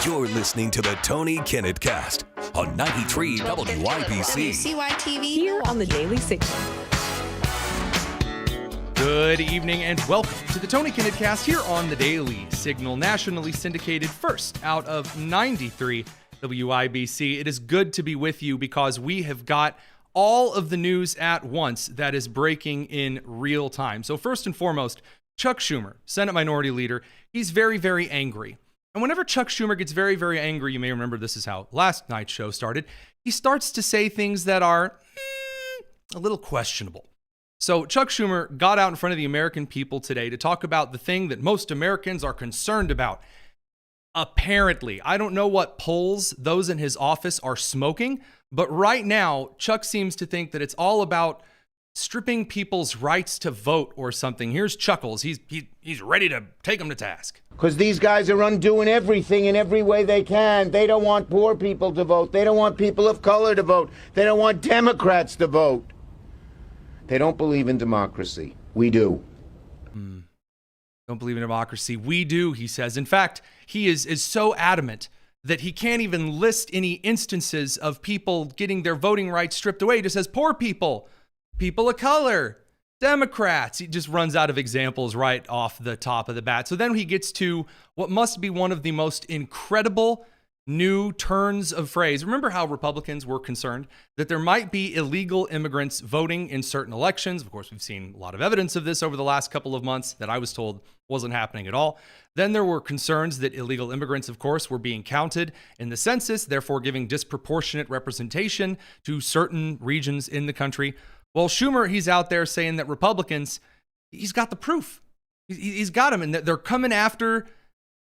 You're listening to the Tony Kinnett Cast on 93 WYBC. WCYTV. Here on the Daily Signal. Good evening and welcome to the Tony Kinnett Cast here on the Daily Signal, nationally syndicated first out of 93 WYBC. It is good to be with you because we have got all of the news at once that is breaking in real time. So first and foremost, Chuck Schumer, Senate Minority Leader, he's very, very angry. And whenever Chuck Schumer gets very, very angry, you may remember this is how last night's show started, he starts to say things that are a little questionable. So Chuck Schumer got out in front of the American people today to talk about the thing that most Americans are concerned about. Apparently, I don't know what polls those in his office are smoking, but right now, Chuck seems to think that it's all about stripping people's rights to vote or something. Here's Chuckles. He's ready to take them to task. Because these guys are undoing everything in every way they can. They don't want poor people to vote. They don't want people of color to vote. They don't want Democrats to vote. They don't believe in democracy. We do. Don't believe in democracy. We do, he says. In fact, he is so adamant that he can't even list any instances of people getting their voting rights stripped away. He just says poor people, people of color, Democrats. He just runs out of examples right off the top of the bat. So then he gets to what must be one of the most incredible new turns of phrase. Remember how Republicans were concerned that there might be illegal immigrants voting in certain elections? Of course, we've seen a lot of evidence of this over the last couple of months that I was told wasn't happening at all. Then there were concerns that illegal immigrants, of course, were being counted in the census, therefore giving disproportionate representation to certain regions in the country. Well, Schumer, he's out there saying that Republicans, he's got the proof. He's got them, and that they're coming after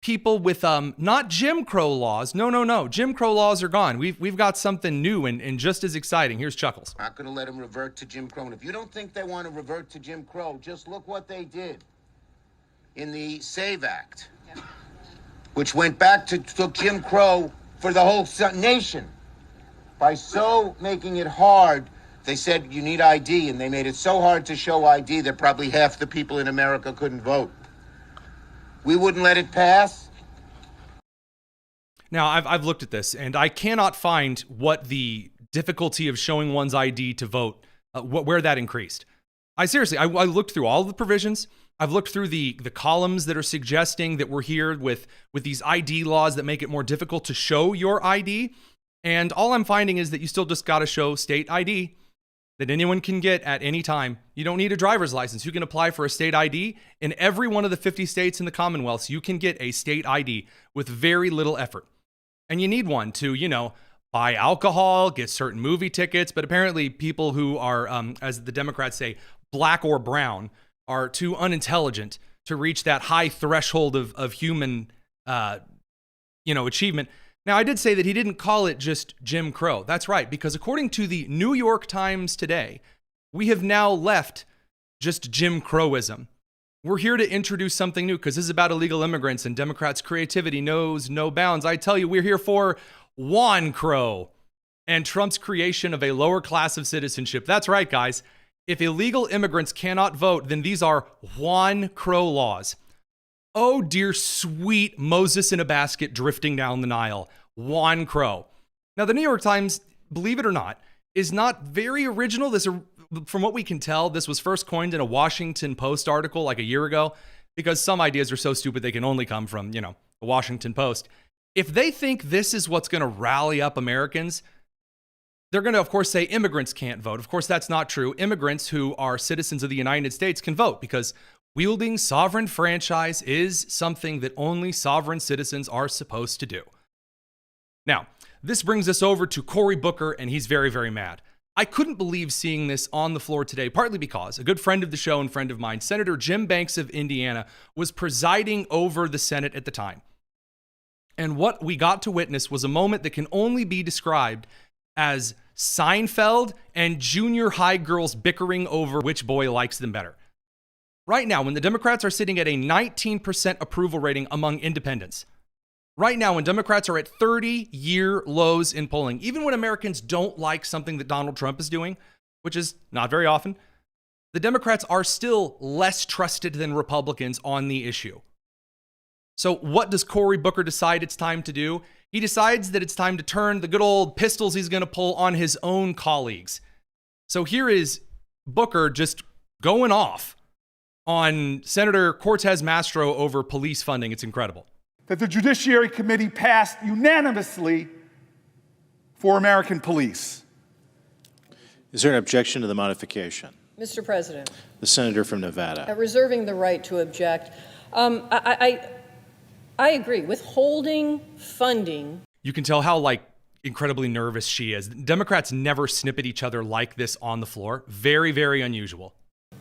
people with not Jim Crow laws. No. Jim Crow laws are gone. We've got something new and just as exciting. Here's Chuckles. Not going to let them revert to Jim Crow. And if you don't think they want to revert to Jim Crow, just look what they did in the SAVE Act, which went back to took Jim Crow for the whole nation. By so making it hard, they said you need ID, and they made it so hard to show ID that probably half the people in America couldn't vote. We wouldn't let it pass. Now, I've looked at this, and I cannot find what the difficulty of showing one's ID to vote, where that increased. I looked through all of the provisions. I've looked through the columns that are suggesting that we're here with these ID laws that make it more difficult to show your ID. And all I'm finding is that you still just got to show state ID that anyone can get at any time. You don't need a driver's license. You can apply for a state ID. In every one of the 50 states in the Commonwealth, you can get a state ID with very little effort. And you need one to, buy alcohol, get certain movie tickets. But apparently people who are, as the Democrats say, black or brown, are too unintelligent to reach that high threshold of human, achievement. Now, I did say that he didn't call it just Jim Crow. That's right, because according to the New York Times today, we have now left just Jim Crowism. We're here to introduce something new because this is about illegal immigrants and Democrats' creativity knows no bounds. I tell you, we're here for Juan Crow and Trump's creation of a lower class of citizenship. That's right, guys. If illegal immigrants cannot vote, then these are Juan Crow laws. Oh, dear sweet Moses in a basket drifting down the Nile, Juan Crow. Now, the New York Times, believe it or not, is not very original. This, from what we can tell, this was first coined in a Washington Post article like a year ago, because some ideas are so stupid they can only come from, the Washington Post. If they think this is what's going to rally up Americans, they're going to, of course, say immigrants can't vote. Of course, that's not true. Immigrants who are citizens of the United States can vote because wielding sovereign franchise is something that only sovereign citizens are supposed to do. Now, this brings us over to Cory Booker, and he's very, very mad. I couldn't believe seeing this on the floor today, partly because a good friend of the show and friend of mine, Senator Jim Banks of Indiana, was presiding over the Senate at the time. And what we got to witness was a moment that can only be described as Seinfeld and junior high girls bickering over which boy likes them better. Right now, when the Democrats are sitting at a 19% approval rating among independents, right now when Democrats are at 30-year lows in polling, even when Americans don't like something that Donald Trump is doing, which is not very often, the Democrats are still less trusted than Republicans on the issue. So what does Cory Booker decide it's time to do? He decides that it's time to turn the good old pistols he's going to pull on his own colleagues. So here is Booker just going off on Senator Cortez Masto over police funding. It's incredible. That the Judiciary Committee passed unanimously for American police. Is there an objection to the modification? Mr. President. The senator from Nevada. Reserving the right to object. I agree. Withholding funding. You can tell how incredibly nervous she is. Democrats never snip at each other like this on the floor. Very, very unusual.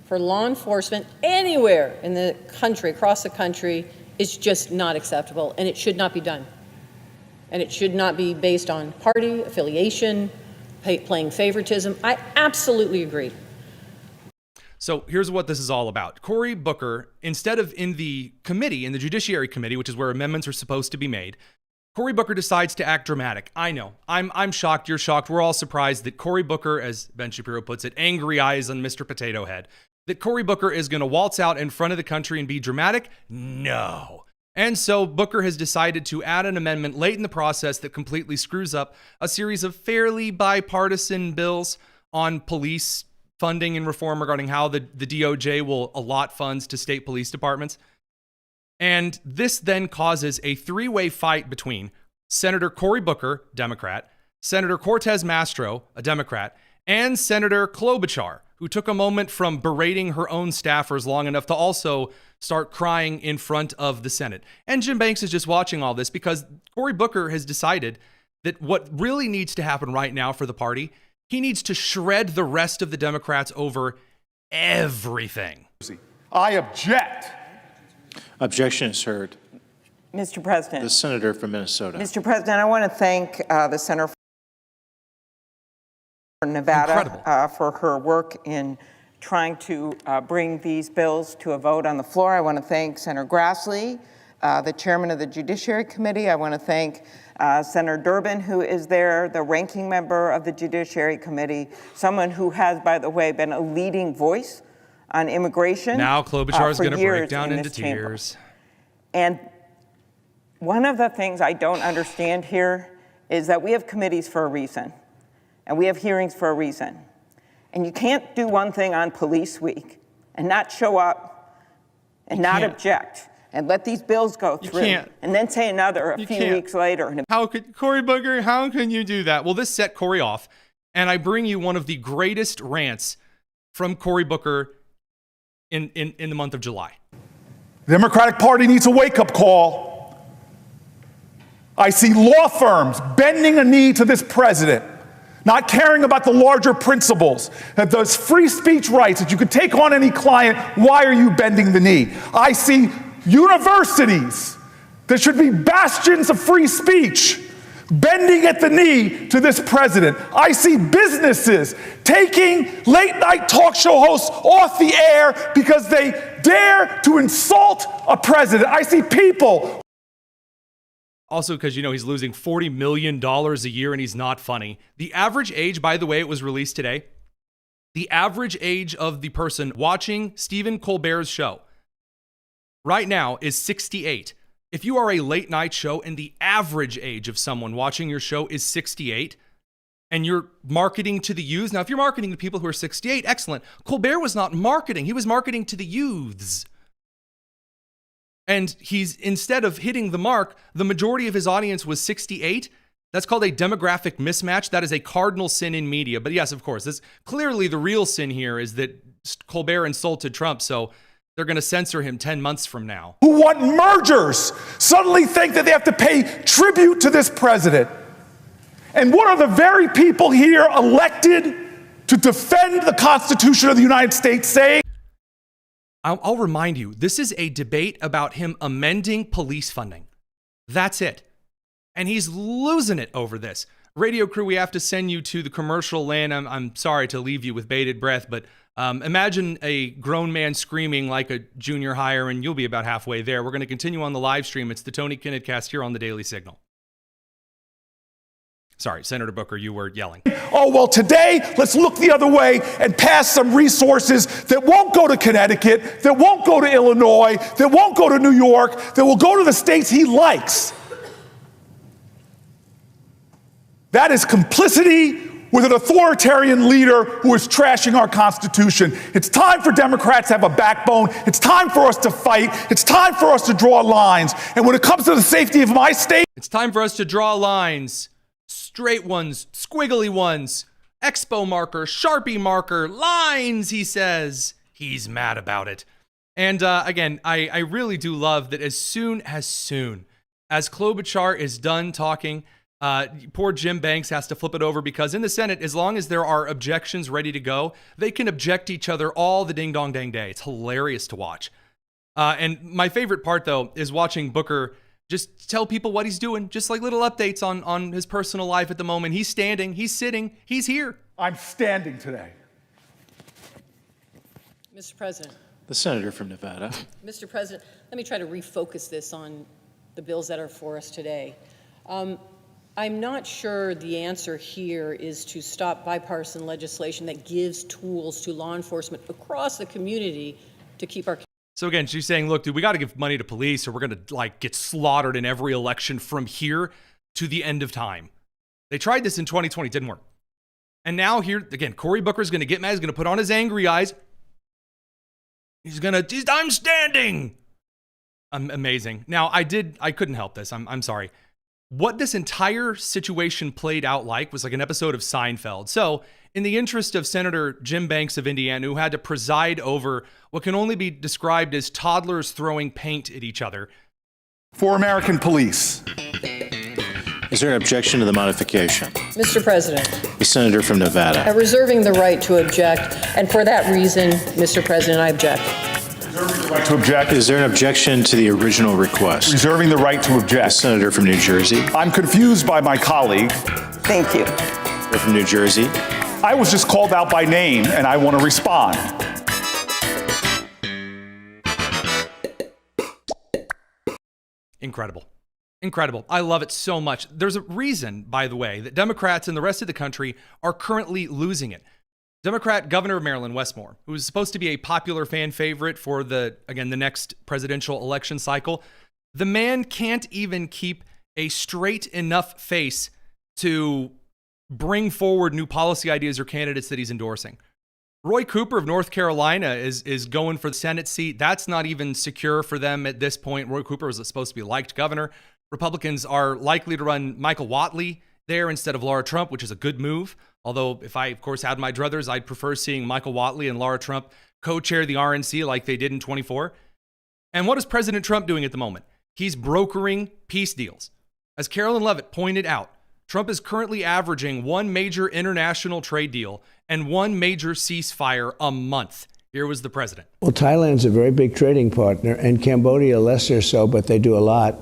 For law enforcement anywhere in the country, across the country, is just not acceptable, and it should not be done. And it should not be based on party affiliation, playing favoritism. I absolutely agree. So here's what this is all about. Cory Booker, instead of in the committee, in the Judiciary Committee, which is where amendments are supposed to be made, Cory Booker decides to act dramatic. I know. I'm shocked. You're shocked. We're all surprised that Cory Booker, as Ben Shapiro puts it, angry eyes on Mr. Potato Head, that Cory Booker is going to waltz out in front of the country and be dramatic? No. And so Booker has decided to add an amendment late in the process that completely screws up a series of fairly bipartisan bills on police funding and reform regarding how the DOJ will allot funds to state police departments. And this then causes a three-way fight between Senator Cory Booker, Democrat, Senator Cortez Masto, a Democrat, and Senator Klobuchar, who took a moment from berating her own staffers long enough to also start crying in front of the Senate. And Jim Banks is just watching all this because Cory Booker has decided that what really needs to happen right now for the party, he needs to shred the rest of the Democrats over everything. I object. Objection is heard. Mr. President. The senator from Minnesota. Mr. President, I want to thank the Senator from Nevada for her work in trying to bring these bills to a vote on the floor. I want to thank Senator Grassley, the chairman of the Judiciary Committee. I want to thank Senator Durbin, who is there, the ranking member of the Judiciary Committee, someone who has, by the way, been a leading voice on immigration. Now Klobuchar is going to break down into tears. And one of the things I don't understand here is that we have committees for a reason, and we have hearings for a reason. And you can't do one thing on Police Week and not show up and not object and let these bills go through and then say another a few weeks later. How could Cory Booker, how can you do that? Well, this set Cory off, and I bring you one of the greatest rants from Cory Booker in the month of July. The Democratic Party needs a wake-up call. I see law firms bending a knee to this president, not caring about the larger principles, that those free speech rights, that you could take on any client. Why are you bending the knee? I see universities that should be bastions of free speech bending at the knee to this president. I see businesses taking late-night talk show hosts off the air because they dare to insult a president. I see people. Also, because, he's losing $40 million a year and he's not funny. The average age, by the way, it was released today. The average age of the person watching Stephen Colbert's show right now is 68. If you are a late night show and the average age of someone watching your show is 68 and you're marketing to the youths. Now, if you're marketing to people who are 68, excellent. Colbert was not marketing. He was marketing to the youths. And he's, instead of hitting the mark, the majority of his audience was 68. That's called a demographic mismatch. That is a cardinal sin in media. But yes, of course, this clearly the real sin here is that Colbert insulted Trump. So they're going to censor him 10 months from now. Who want mergers suddenly think that they have to pay tribute to this president. And what are the very people here elected to defend the Constitution of the United States saying? I'll remind you, this is a debate about him amending police funding. That's it. And he's losing it over this. Radio crew, we have to send you to the commercial land. I'm sorry to leave you with bated breath, but imagine a grown man screaming like a junior hire, and you'll be about halfway there. We're going to continue on the live stream. It's the Tony Kinnett Cast here on the Daily Signal. Sorry, Senator Booker, you were yelling. Oh, well, today, let's look the other way and pass some resources that won't go to Connecticut, that won't go to Illinois, that won't go to New York, that will go to the states he likes. That is complicity with an authoritarian leader who is trashing our Constitution. It's time for Democrats to have a backbone. It's time for us to fight. It's time for us to draw lines. And when it comes to the safety of my state, It's time for us to draw lines. Straight ones, squiggly ones, expo marker, Sharpie marker, lines, he says. He's mad about it. And again, I really do love that as soon as Klobuchar is done talking, poor Jim Banks has to flip it over because in the Senate, as long as there are objections ready to go, they can object each other all the ding dong dang day. It's hilarious to watch. And my favorite part, though, is watching Booker just tell people what he's doing, just like little updates on his personal life at the moment. He's standing, he's sitting, he's here. I'm standing today. Mr. President. The senator from Nevada. Mr. President, let me try to refocus this on the bills that are for us today. I'm not sure the answer here is to stop bipartisan legislation that gives tools to law enforcement across the community to keep our. So again, she's saying, look, dude, we got to give money to police or we're going to get slaughtered in every election from here to the end of time. They tried this in 2020, didn't work. And now here, again, Cory Booker's going to get mad. He's going to put on his angry eyes. I'm standing. Amazing. Now, I couldn't help this. I'm sorry. What this entire situation played out like was like an episode of Seinfeld. So, in the interest of Senator Jim Banks of Indiana, who had to preside over what can only be described as toddlers throwing paint at each other. For American police. Is there an objection to the modification? Mr. President. The senator from Nevada. Reserving the right to object, and for that reason, Mr. President, I object. Reserving the right to object. Is there an objection to the original request? Reserving the right to object. The senator from New Jersey. I'm confused by my colleague. Thank you. Senator from New Jersey. I was just called out by name, and I want to respond. Incredible. Incredible. I love it so much. There's a reason, by the way, that Democrats and the rest of the country are currently losing it. Democrat Governor of Maryland, Wes Moore, who is supposed to be a popular fan favorite for the next presidential election cycle, the man can't even keep a straight enough face to bring forward new policy ideas or candidates that he's endorsing. Roy Cooper of North Carolina is going for the Senate seat. That's not even secure for them at this point. Roy Cooper was supposed to be liked governor. Republicans are likely to run Michael Whatley there instead of Laura Trump, which is a good move. Although if I, of course, had my druthers, I'd prefer seeing Michael Whatley and Laura Trump co-chair the RNC like they did in 24. And what is President Trump doing at the moment? He's brokering peace deals. As Carolyn Levitt pointed out, Trump is currently averaging one major international trade deal and one major ceasefire a month. Here was the president. Well, Thailand's a very big trading partner, and Cambodia lesser so, but they do a lot.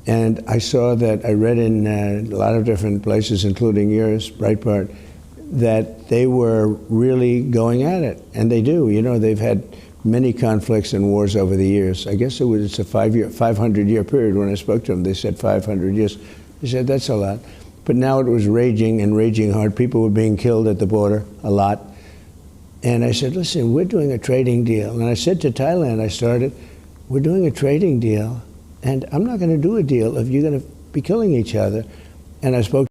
And I saw that, I read in a lot of different places, including yours, Breitbart, that they were really going at it. And they do. You know, they've had many conflicts and wars over the years. I guess it's a 500-year period. When I spoke to them, they said 500 years. They said, that's a lot. But now it was raging and raging hard. People were being killed at the border a lot. And I said, listen, we're doing a trading deal. And I said to Thailand, we're doing a trading deal. And I'm not going to do a deal if you're going to be killing each other. And I spoke.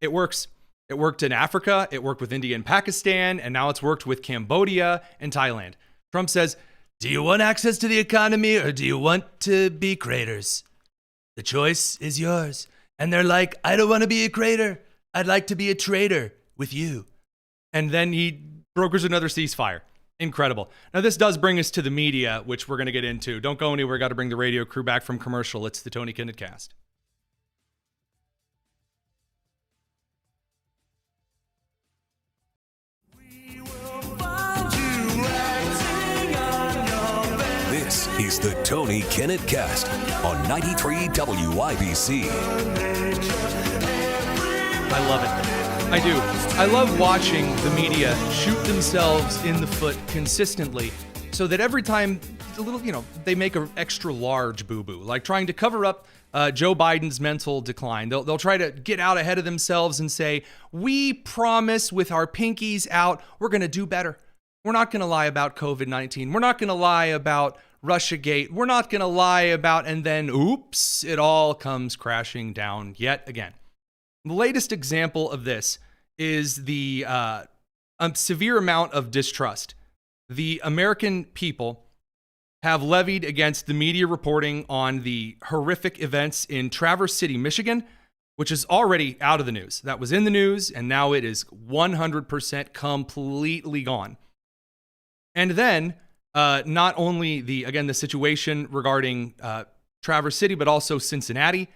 It works. It worked in Africa. It worked with India and Pakistan. And now it's worked with Cambodia and Thailand. Trump says, do you want access to the economy or do you want to be craters? The choice is yours. And they're like, I don't want to be a crater. I'd like to be a traitor with you. And then he brokers another ceasefire. Incredible. Now, this does bring us to the media, which we're going to get into. Don't go anywhere. Got to bring the radio crew back from commercial. It's the Tony Kinnett Cast. This is the Tony Kinnett Cast on 93 WIBC. I love it. I do. I love watching the media shoot themselves in the foot consistently so that every time a little, they make an extra large boo-boo, like trying to cover up Joe Biden's mental decline. They'll try to get out ahead of themselves and say, we promise with our pinkies out, we're going to do better. We're not going to lie about COVID-19. We're not going to lie about Russiagate. We're not going to lie about, and then, oops, it all comes crashing down yet again. The latest example of this is the severe amount of distrust the American people have levied against the media reporting on the horrific events in Traverse City, Michigan, which is already out of the news. That was in the news, and now it is 100% completely gone. And then not only the situation regarding Traverse City, but also Cincinnati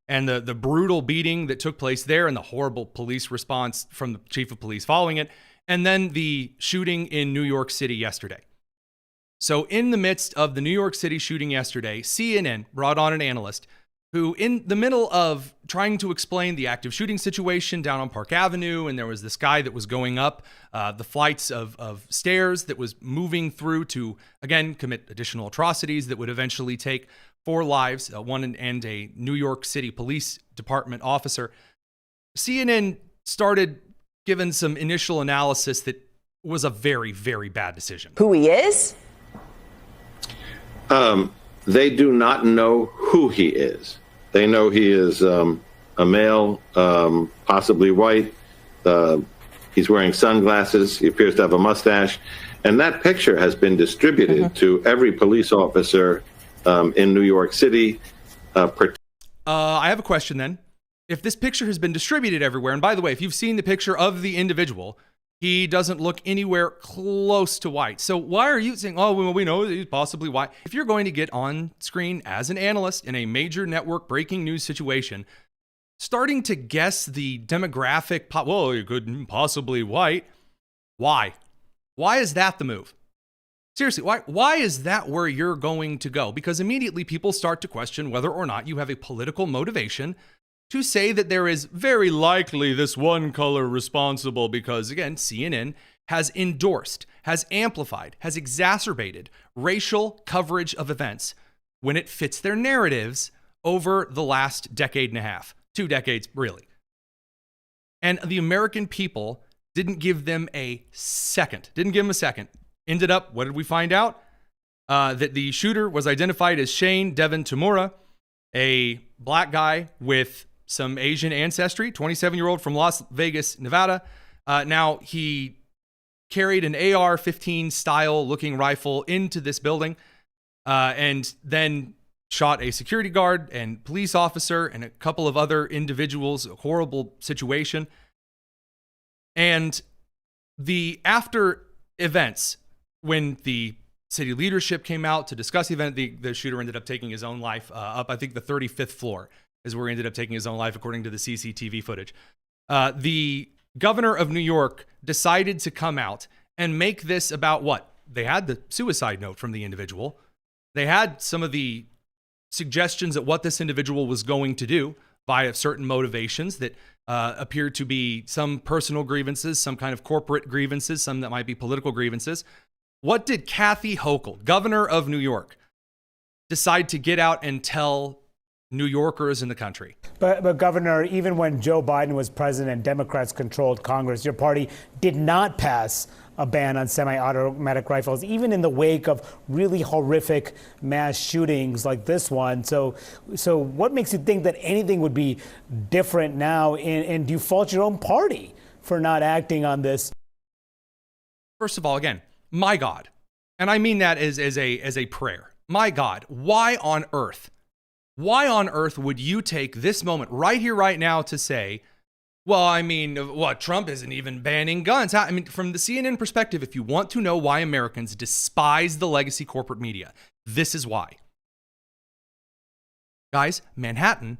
and the brutal beating that took place there and the horrible police response from the chief of police following it, and then the shooting in New York City yesterday. So in the midst of the New York City shooting yesterday, CNN brought on an analyst who, in the middle of trying to explain the active shooting situation down on Park Avenue, and there was this guy that was going up the flights of stairs that was moving through to, again, commit additional atrocities that would eventually take 4 lives, one and a New York City Police Department officer. CNN started giving some initial analysis that was a very, very bad decision. Who he is? They do not know who he is. They know he is a male, possibly white. He's wearing sunglasses. He appears to have a mustache. And that picture has been distributed to every police officer in New York City. I have a question then. If this picture has been distributed everywhere, and by the way, if you've seen the picture of the individual, he doesn't look anywhere close to white. So why are you saying, oh, well, we know that he's possibly white? If you're going to get on screen as an analyst in a major network breaking news situation, starting to guess the demographic, well, he could possibly white. Why? Why is that the move? Seriously, why is that where you're going to go? Because immediately people start to question whether or not you have a political motivation to say that there is very likely this one color responsible because, again, CNN has endorsed, has amplified, has exacerbated racial coverage of events when it fits their narratives over the last decade and a half, 2 decades, really. And the American people didn't give them a second, Ended up, what did we find out? That the shooter was identified as Shane Devin Tamura, a black guy with some Asian ancestry, 27-year-old from Las Vegas, Nevada. Now, he carried an AR-15 style looking rifle into this building and then shot a security guard and police officer and a couple of other individuals. A horrible situation. And the after events, when the city leadership came out to discuss the event, the shooter ended up taking his own life up, I think, the 35th floor. Is where he ended up taking his own life, according to the CCTV footage. The governor of New York decided to come out and make this about what? They had the suicide note from the individual. They had some of the suggestions at what this individual was going to do via certain motivations that appeared to be some personal grievances, some kind of corporate grievances, some that might be political grievances. What did Kathy Hochul, governor of New York, decide to get out and tell New Yorkers in the country? But Governor, even when Joe Biden was president and Democrats controlled Congress, your party did not pass a ban on semi-automatic rifles, even in the wake of really horrific mass shootings like this one. So what makes you think that anything would be different now? And do you fault your own party for not acting on this? First of all, again, my God, and I mean that as a prayer. My God, why on earth would you take this moment right here, right now to say, well, I mean, what, Trump isn't even banning guns? I mean, from the CNN perspective, if you want to know why Americans despise the legacy corporate media, this is why. Guys, Manhattan,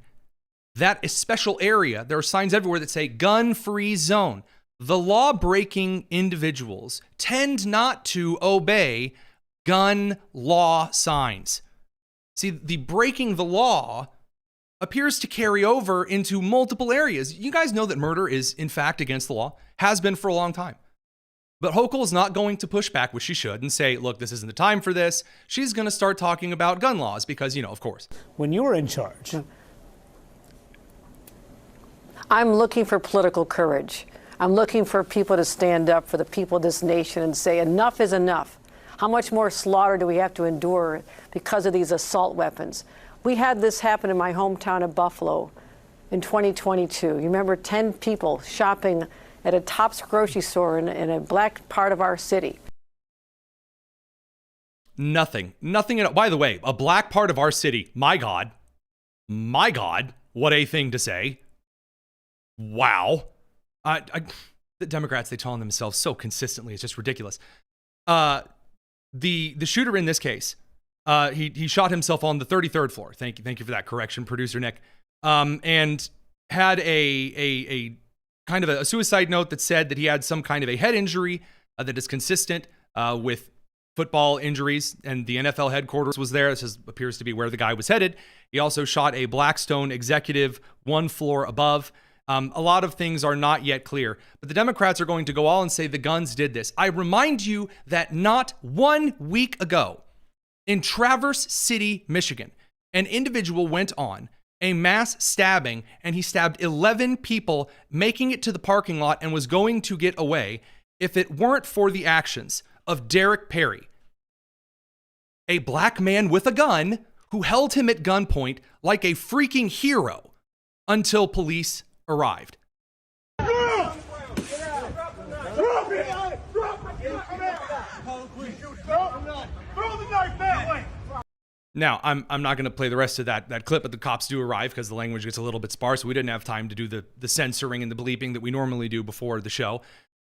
that special area, there are signs everywhere that say gun-free zone. The law-breaking individuals tend not to obey gun law signs. See, the breaking the law appears to carry over into multiple areas. You guys know that murder is, in fact, against the law, has been for a long time. But Hochul is not going to push back, which she should, and say, look, this isn't the time for this. She's going to start talking about gun laws because, of course. When you were in charge, I'm looking for political courage. I'm looking for people to stand up for the people of this nation and say enough is enough. How much more slaughter do we have to endure because of these assault weapons? We had this happen in my hometown of Buffalo in 2022. You remember 10 people shopping at a Tops grocery store in a black part of our city. Nothing at all. By the way, a black part of our city. My God, what a thing to say. Wow. The Democrats, they tell on themselves so consistently. It's just ridiculous. The shooter in this case, he shot himself on the 33rd floor. Thank you for that correction, producer Nick. And had a kind of a suicide note that said that he had some kind of a head injury that is consistent with football injuries, and the NFL headquarters was there. This appears to be where the guy was headed. He also shot a Blackstone executive one floor above. A lot of things are not yet clear, but the Democrats are going to go all and say the guns did this. I remind you that not 1 week ago in Traverse City, Michigan, an individual went on a mass stabbing and he stabbed 11 people, making it to the parking lot and was going to get away if it weren't for the actions of Derek Perry, a black man with a gun who held him at gunpoint like a freaking hero until police arrived. Now, I'm not going to play the rest of that clip, but the cops do arrive because the language gets a little bit sparse. We didn't have time to do the censoring and the bleeping that we normally do before the show.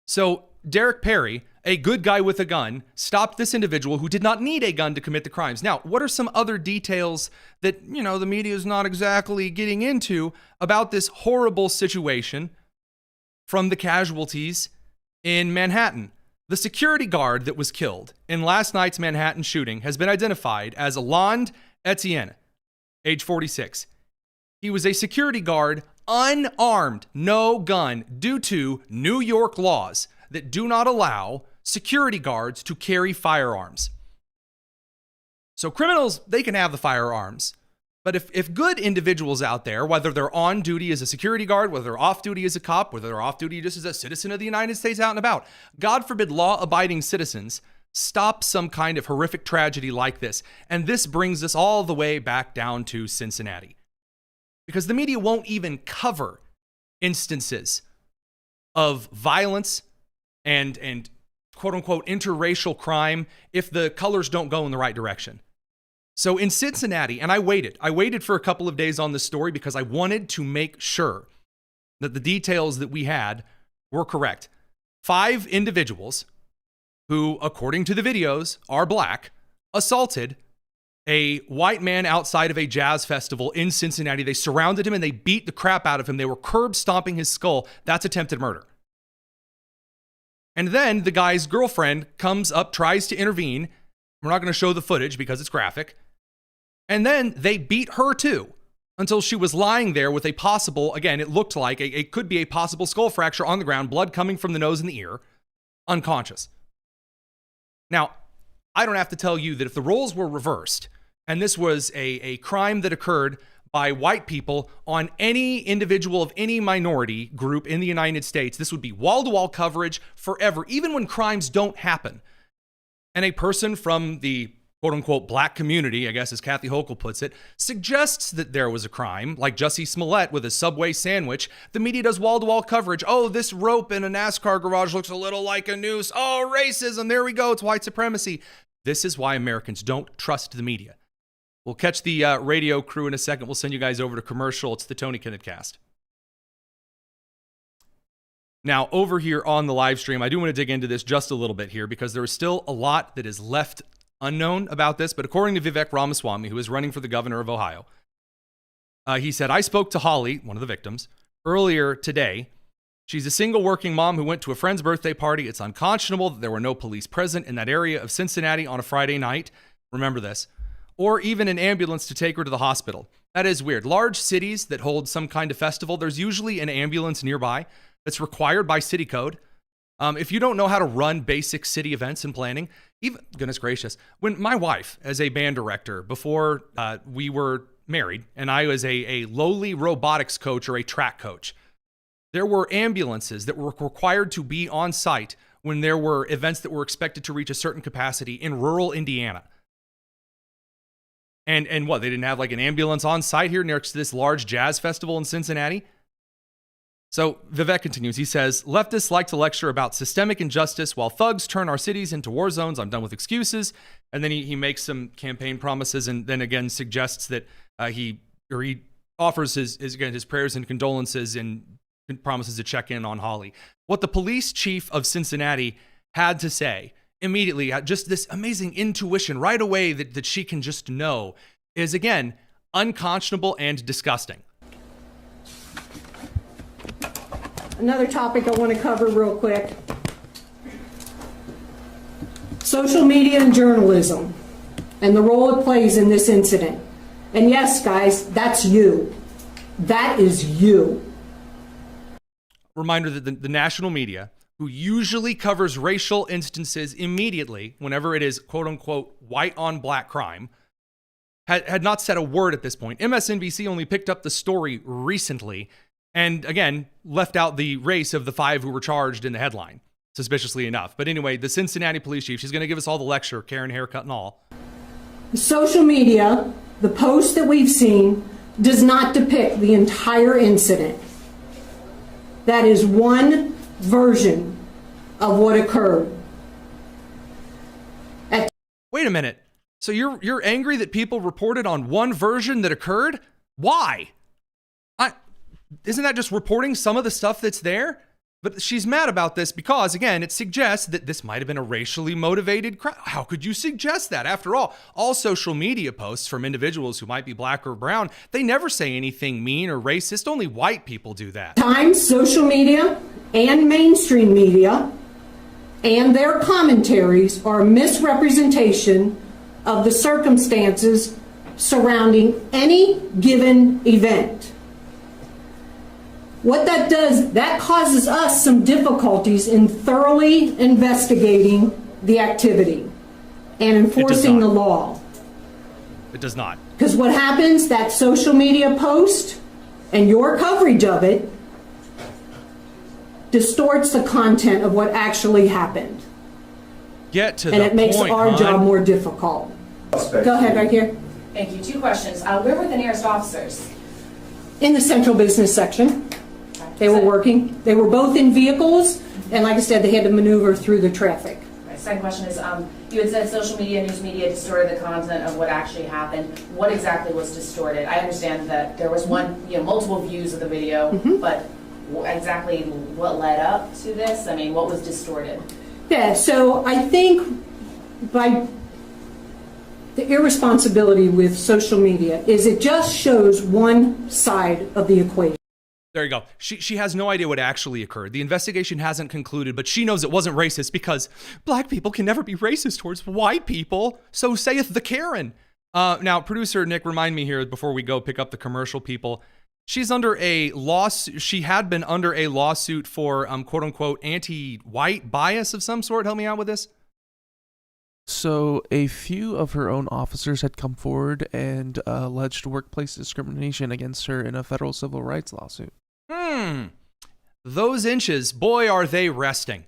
So Derek Perry, a good guy with a gun, stopped this individual who did not need a gun to commit the crimes. Now, what are some other details that, the media is not exactly getting into about this horrible situation from the casualties in Manhattan? The security guard that was killed in last night's Manhattan shooting has been identified as Alond Etienne, age 46. He was a security guard, unarmed, no gun, due to New York laws that do not allow security guards to carry firearms. So criminals, they can have the firearms. But if good individuals out there, whether they're on duty as a security guard, whether they're off duty as a cop, whether they're off duty just as a citizen of the United States out and about, God forbid law-abiding citizens stop some kind of horrific tragedy like this. And this brings us all the way back down to Cincinnati. Because the media won't even cover instances of violence and quote-unquote interracial crime if the colors don't go in the right direction. So in Cincinnati, and I waited for a couple of days on this story because I wanted to make sure that the details that we had were correct. 5 individuals who, according to the videos, are black, assaulted a white man outside of a jazz festival in Cincinnati. They surrounded him and they beat the crap out of him. They were curb stomping his skull. That's attempted murder. And then the guy's girlfriend comes up, tries to intervene. We're not going to show the footage because it's graphic. And then they beat her too until she was lying there with a possible, again, it looked like it could be a possible skull fracture on the ground, blood coming from the nose and the ear, unconscious. Now, I don't have to tell you that if the roles were reversed and this was a crime that occurred by white people on any individual of any minority group in the United States, this would be wall-to-wall coverage forever, even when crimes don't happen. And a person from the quote-unquote black community, I guess as Kathy Hochul puts it, suggests that there was a crime, like Jussie Smollett with a Subway sandwich. The media does wall-to-wall coverage. Oh, this rope in a NASCAR garage looks a little like a noose. Oh, racism. There we go. It's white supremacy. This is why Americans don't trust the media. We'll catch the radio crew in a second. We'll send you guys over to commercial. It's the Tony Kinnett Cast. Now, over here on the live stream, I do want to dig into this just a little bit here because there is still a lot that is left unknown about this. But according to Vivek Ramaswamy, who is running for the governor of Ohio, he said, I spoke to Holly, one of the victims, earlier today. She's a single working mom who went to a friend's birthday party. It's unconscionable that there were no police present in that area of Cincinnati on a Friday night. Remember this. Or even an ambulance to take her to the hospital. That is weird. Large cities that hold some kind of festival, there's usually an ambulance nearby that's required by city code. If you don't know how to run basic city events and planning, even, goodness gracious, when my wife, as a band director, before we were married, and I was a lowly robotics coach or a track coach, There were ambulances that were required to be on site when there were events that were expected to reach a certain capacity in rural Indiana. And what, they didn't have like an ambulance on site here next to this large jazz festival in Cincinnati? So Vivek continues. He says, leftists like to lecture about systemic injustice while thugs turn our cities into war zones. I'm done with excuses. And then he makes some campaign promises and then again suggests that he offers his prayers and condolences and promises to check in on Holly. What the police chief of Cincinnati had to say immediately, just this amazing intuition right away that she can just know, is again unconscionable and disgusting. Another topic I want to cover real quick. Social media and journalism and the role it plays in this incident. And yes, guys, that's you. That is you. Reminder that the national media, who usually covers racial instances immediately whenever it is quote unquote white on black crime, had not said a word at this point. MSNBC only picked up the story recently and again left out the race of the 5 who were charged in the headline, suspiciously enough. But anyway, the Cincinnati police chief, she's going to give us all the lecture, Karen haircut and all. Social media, the post that we've seen, does not depict the entire incident. That is one version of what occurred. Wait a minute. So you're angry that people reported on one version that occurred? Why? Isn't that just reporting some of the stuff that's there? But she's mad about this because, again, it suggests that this might have been a racially motivated crime. How could you suggest that? After all social media posts from individuals who might be black or brown, they never say anything mean or racist. Only white people do that. Times, social media, and mainstream media, and their commentaries are a misrepresentation of the circumstances surrounding any given event. What that does, that causes us some difficulties in thoroughly investigating the activity and enforcing the law. It does not. Because what happens, that social media post and your coverage of it distorts the content of what actually happened. Get to and it makes our job more difficult. Go ahead, right here. Thank you. 2 questions. Where were the nearest officers? In the central business section. They were working. They were both in vehicles, and like I said, they had to maneuver through the traffic. My second question is, you had said social media, news media distorted the content of what actually happened. What exactly was distorted? I understand that there was multiple views of the video, but exactly what led up to this? I mean, what was distorted? Yeah, so I think by the irresponsibility with social media is it just shows one side of the equation. There you go. She has no idea what actually occurred. The investigation hasn't concluded, but she knows it wasn't racist because black people can never be racist towards white people. So saith the Karen. Now, producer Nick, remind me here before we go pick up the commercial people. She's under a lawsuit. She had been under a lawsuit for quote unquote anti-white bias of some sort. Help me out with this. So a few of her own officers had come forward and alleged workplace discrimination against her in a federal civil rights lawsuit. Those inches, boy, are they resting.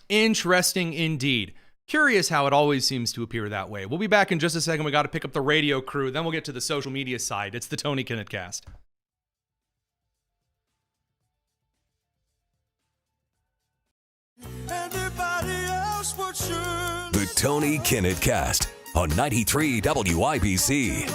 Interesting indeed. Curious how it always seems to appear that way. We'll be back in just a second. We got to pick up the radio crew. Then we'll get to the social media side. It's the Tony Kinnett Cast. The Tony Kinnett Cast on 93 WIBC.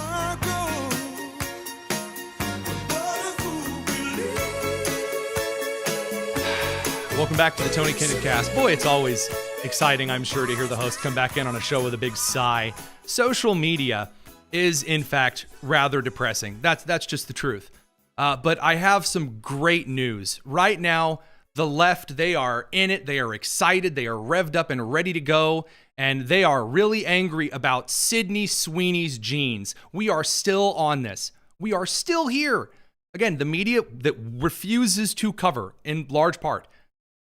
Welcome back to the Tony Kinnett Cast. Boy, it's always exciting, I'm sure, to hear the host come back in on a show with a big sigh. Social media is, in fact, rather depressing. That's just the truth. But I have some great news. Right now, the left, they are in it. They are excited. They are revved up and ready to go. And they are really angry about Sydney Sweeney's jeans. We are still on this. We are still here. Again, the media that refuses to cover, in large part,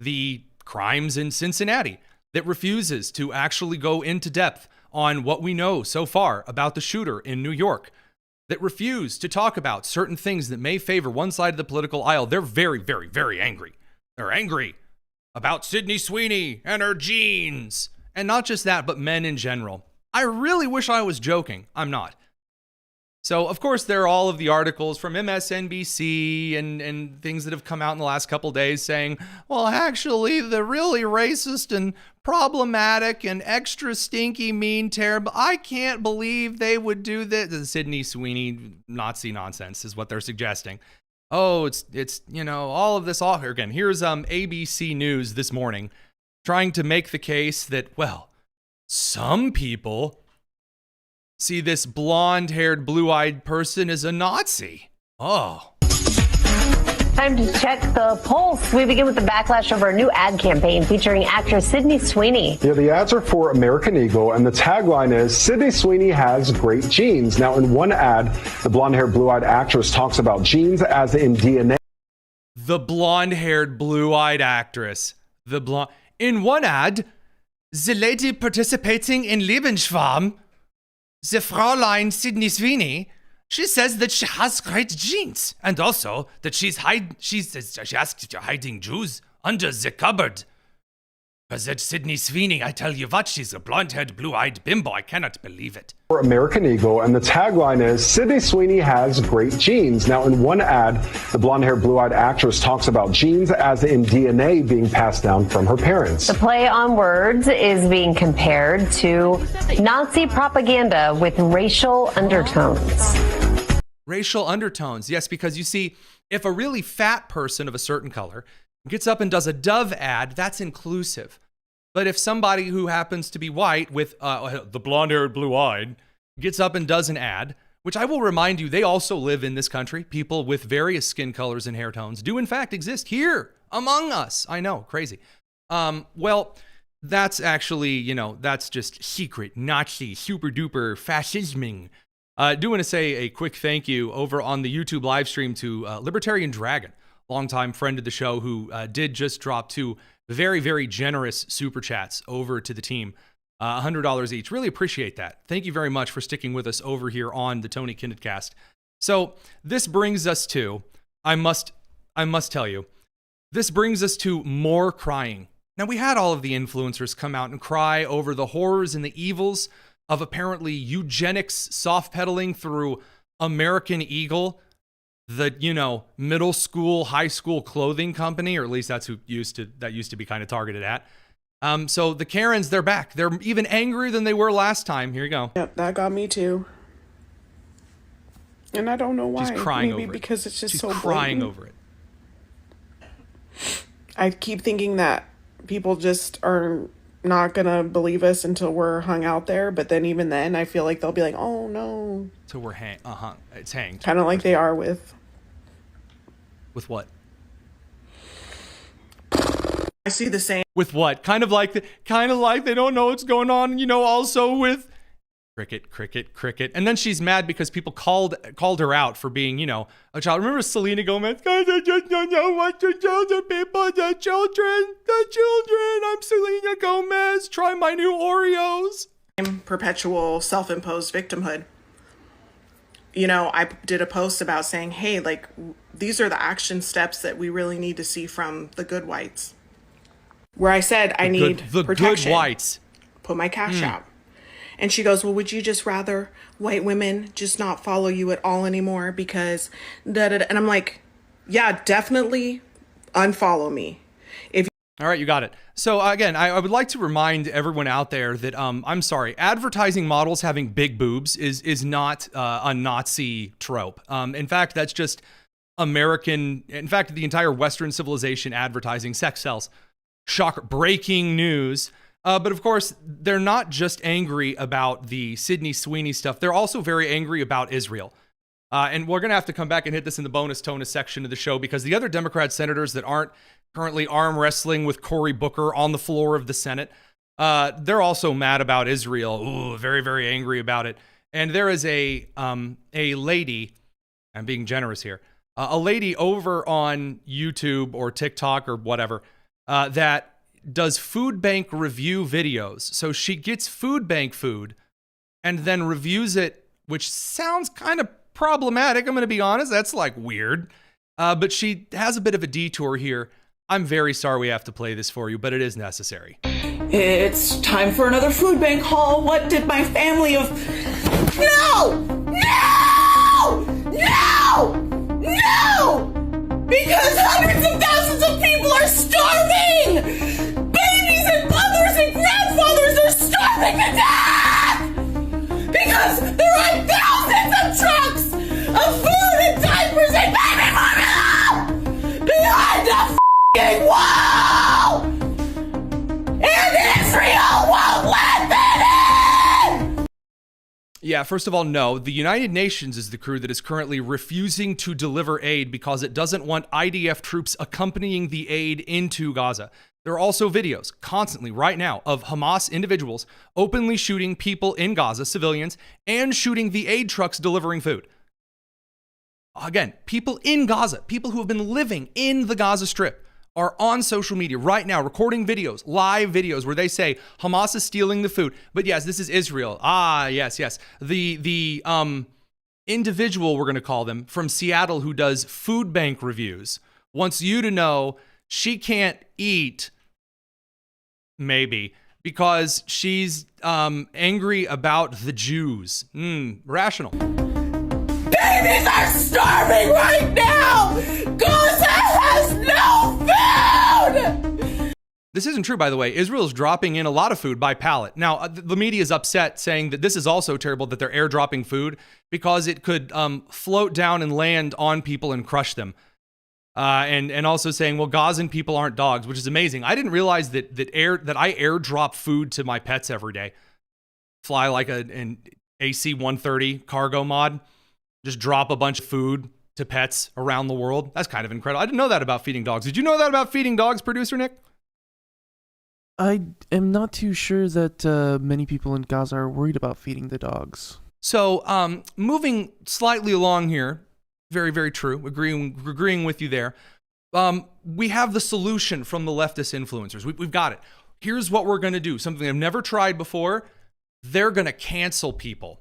the crimes in Cincinnati, that refuses to actually go into depth on what we know so far about the shooter in New York. that refuse to talk about certain things that may favor one side of the political aisle, they're very, very, very angry. They're angry about Sydney Sweeney and her jeans. And not just that, but men in general. I really wish I was joking. I'm not. So, of course, there are all of the articles from MSNBC and things that have come out in the last couple days saying, well, actually, the really racist and problematic and extra stinky, mean, terrible, I can't believe they would do this. The Sydney Sweeney Nazi nonsense is what they're suggesting. Oh, it's all of this off. Again, here's ABC News this morning trying to make the case that, well, some people see this blonde-haired, blue-eyed person as a Nazi. Oh. Time to check the pulse. We begin with the backlash over a new ad campaign featuring actress Sydney Sweeney. Yeah, the ads are for American Eagle, and the tagline is, Sydney Sweeney has great genes. Now, in one ad, the blonde-haired, blue-eyed actress talks about genes as in DNA. The blonde-haired, blue-eyed actress. In one ad, the lady participating in Lebensschwarm, the Fräulein Sydney Sweeney, she says that she has great genes, and also that she hiding Jews under the cupboard. Because that Sydney Sweeney, I tell you what, she's a blonde-haired, blue-eyed bimbo. I cannot believe it. For American Eagle, and the tagline is, Sydney Sweeney has great genes. Now, in one ad, the blonde-haired, blue-eyed actress talks about genes as in DNA being passed down from her parents. The play on words is being compared to Nazi propaganda with racial undertones. Racial undertones, yes, because you see, if a really fat person of a certain color gets up and does a Dove ad, that's inclusive. But if somebody who happens to be white with the blonde-haired, blue-eyed gets up and does an ad, which I will remind you, they also live in this country. People with various skin colors and hair tones do in fact exist here among us. I know, crazy. Well, that's actually, that's just secret Nazi, super-duper fascisming. Do want to say a quick thank you over on the YouTube live stream to Libertarian Dragon, longtime friend of the show, who did just drop 2 very, very generous super chats over to the team, $100 each. Really appreciate that. Thank you very much for sticking with us over here on the Tony Kinnett Cast. So this brings us to, I must tell you, this brings us to more crying. Now, we had all of the influencers come out and cry over the horrors and the evils of apparently eugenics soft pedaling through American Eagle, the, middle school, high school clothing company, or at least that's that used to be kind of targeted at. So the Karens, they're back. They're even angrier than they were last time. Here you go. Yep, that got me too. And I don't know why. She's crying Maybe over because it. it's just She's so crying blatant. over it. I keep thinking that people just are not gonna believe us until we're hung out there, but then even then I feel like they'll be like, oh no. So we're it's hanged. Kind of like they are with what? I see the same. With what? Kind of like they don't know what's going on, also with cricket. And then she's mad because people called her out for being, a child. Remember Selena Gomez? Guys, I just don't know what to tell the people, the children. I'm Selena Gomez. Try my new Oreos. Perpetual self-imposed victimhood. I did a post about saying, hey, these are the action steps that we really need to see from the good whites. Where I said, I need protection. Good whites. Put my cash out. And she goes, well, would you just rather white women just not follow you at all anymore because da-da-da. And I'm like, yeah, definitely unfollow me. All right, you got it. So again, I would like to remind everyone out there that, I'm sorry, advertising models having big boobs is not a Nazi trope. In fact, that's just American, in fact, the entire Western civilization advertising sex sells. Shocker, breaking news. But of course, they're not just angry about the Sydney Sweeney stuff. They're also very angry about Israel. And we're going to have to come back and hit this in the bonus section of the show because the other Democrat senators that aren't currently arm wrestling with Cory Booker on the floor of the Senate, they're also mad about Israel. Ooh, very, very angry about it. And there is a lady, I'm being generous here, a lady over on YouTube or TikTok or whatever that does food bank review videos. So she gets food bank food and then reviews it, which sounds kind of problematic. I'm going to be honest. That's like weird. But she has a bit of a detour here. I'm very sorry we have to play this for you, but it is necessary. It's time for another food bank haul. What did my family of... No! No! No! No! Because hundreds of thousands of people are starving! Babies and mothers and grandfathers are starving to death! Because there are thousands of trucks of food and diapers and baby formula behind the f***ing wall! And Israel won't let that in! Yeah, first of all, no. The United Nations is the crew that is currently refusing to deliver aid because it doesn't want IDF troops accompanying the aid into Gaza. There are also videos constantly right now of Hamas individuals openly shooting people in Gaza, civilians, and shooting the aid trucks delivering food. Again, people in Gaza, people who have been living in the Gaza Strip, are on social media right now recording videos, live videos where they say Hamas is stealing the food. But yes, this is Israel. Yes. The individual, we're going to call them, from Seattle who does food bank reviews wants you to know she can't eat, maybe, because she's angry about the Jews. Rational. Babies are starving right now! Gaza has no food! This isn't true, by the way. Israel is dropping in a lot of food by pallet. Now, the media is upset, saying that this is also terrible that they're airdropping food because it could float down and land on people and crush them. And also saying, well, Gazan people aren't dogs, which is amazing. I didn't realize that I airdrop food to my pets every day. Fly like an AC-130 cargo mod. Just drop a bunch of food to pets around the world. That's kind of incredible. I didn't know that about feeding dogs. Did you know that about feeding dogs, producer Nick? I am not too sure that many people in Gaza are worried about feeding the dogs. So, moving slightly along here, very, very true. Agreeing with you there. We have the solution from the leftist influencers. We've got it. Here's what we're going to do. Something I've never tried before. They're going to cancel people.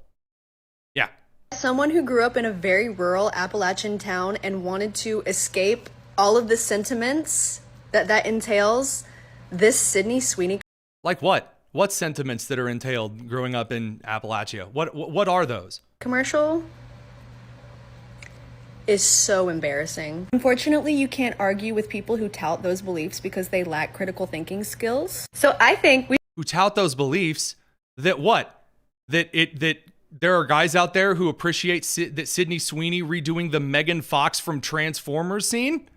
Yeah. Someone who grew up in a very rural Appalachian town and wanted to escape all of the sentiments that entails, this Sydney Sweeney. Like what? What sentiments that are entailed growing up in Appalachia? What are those? Commercial is so embarrassing. Unfortunately, you can't argue with people who tout those beliefs because they lack critical thinking skills. So I think who tout those beliefs that what? That there are guys out there who appreciate that Sydney Sweeney redoing the Megan Fox from Transformers scene?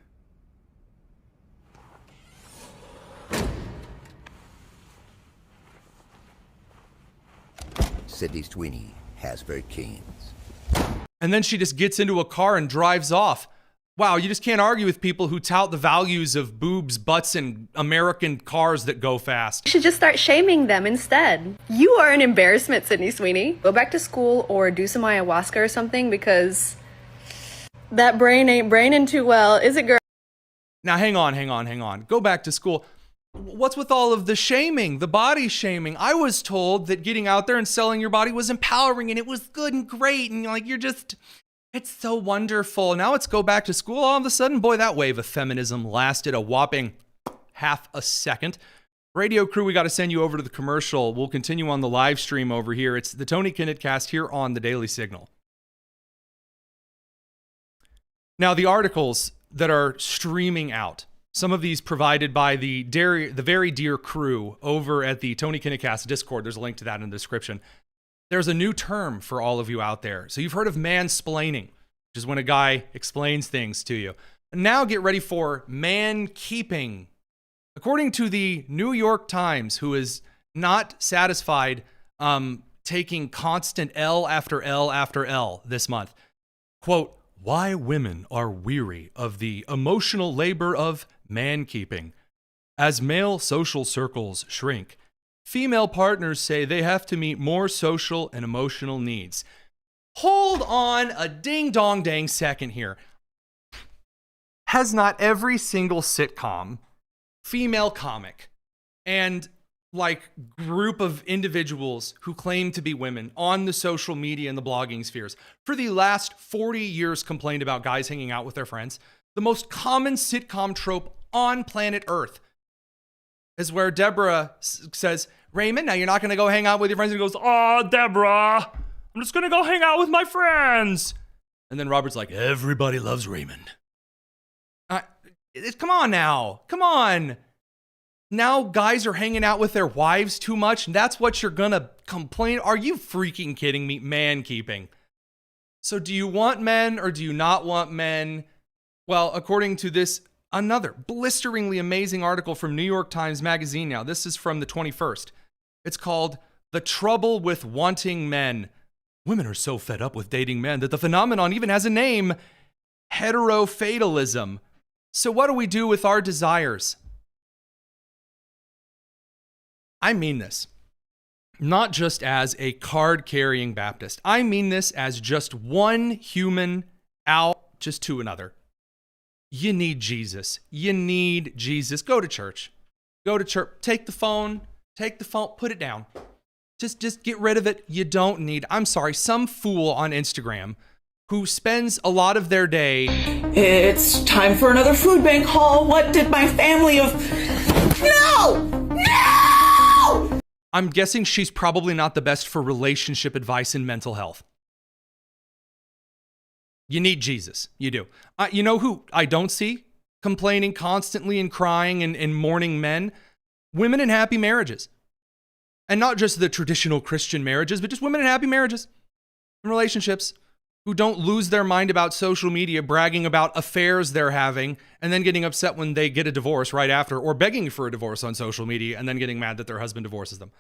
Sydney Sweeney has very canes. And then she just gets into a car and drives off. Wow, you just can't argue with people who tout the values of boobs, butts, and American cars that go fast. you should just start shaming them instead. You are an embarrassment, Sydney Sweeney. Go back to school or do some ayahuasca or something because that brain ain't braining too well, is it, girl? Now, hang on. Go back to school. What's with all of the shaming, the body shaming? I was told that getting out there and selling your body was empowering and it was good and great. And it's so wonderful. Now let's go back to school. All of a sudden, boy, that wave of feminism lasted a whopping half a second. Radio crew, we got to send you over to the commercial. We'll continue on the live stream over here. It's the Tony Kinnett Cast here on the Daily Signal. Now, the articles that are streaming out, some of these provided by the very dear crew over at the Tony Kinnett Cast Discord. There's a link to that in the description. There's a new term for all of you out there. So you've heard of mansplaining, which is when a guy explains things to you. Now get ready for man-keeping. According to the New York Times, who is not satisfied taking constant L after L after L this month, quote, why women are weary of the emotional labor of man-keeping. As male social circles shrink, female partners say they have to meet more social and emotional needs. Hold on a ding-dong-dang second here. Has not every single sitcom, female comic, and like group of individuals who claim to be women on the social media and the blogging spheres for the last 40 years complained about guys hanging out with their friends. The most common sitcom trope on planet Earth is where Deborah says, Raymond, now you're not going to go hang out with your friends. And he goes, oh, Deborah, I'm just going to go hang out with my friends. And then Robert's like, everybody loves Raymond. Come on now. Come on. Now guys are hanging out with their wives too much, and that's what you're going to complain? Are you freaking kidding me? Man keeping. So do you want men or do you not want men? Well, according to this, another blisteringly amazing article from New York Times Magazine now. This is from the 21st. It's called The Trouble with Wanting Men. Women are so fed up with dating men that the phenomenon even has a name, heterofatalism. So what do we do with our desires? I mean this, not just as a card-carrying Baptist. I mean this as just one human out just to another. You need Jesus. You need Jesus. Go to church. Go to church. Take the phone, put it down. Just get rid of it. You don't need, I'm sorry, some fool on Instagram who spends a lot of their day. It's time for another food bank haul. What did my family of... No! No! I'm guessing she's probably not the best for relationship advice and mental health. You need Jesus. You do. You know who I don't see complaining constantly and crying and mourning men? Women in happy marriages. And not just the traditional Christian marriages, but just women in happy marriages and relationships who don't lose their mind about social media, bragging about affairs they're having, and then getting upset when they get a divorce right after, or begging for a divorce on social media, and then getting mad that their husband divorces them.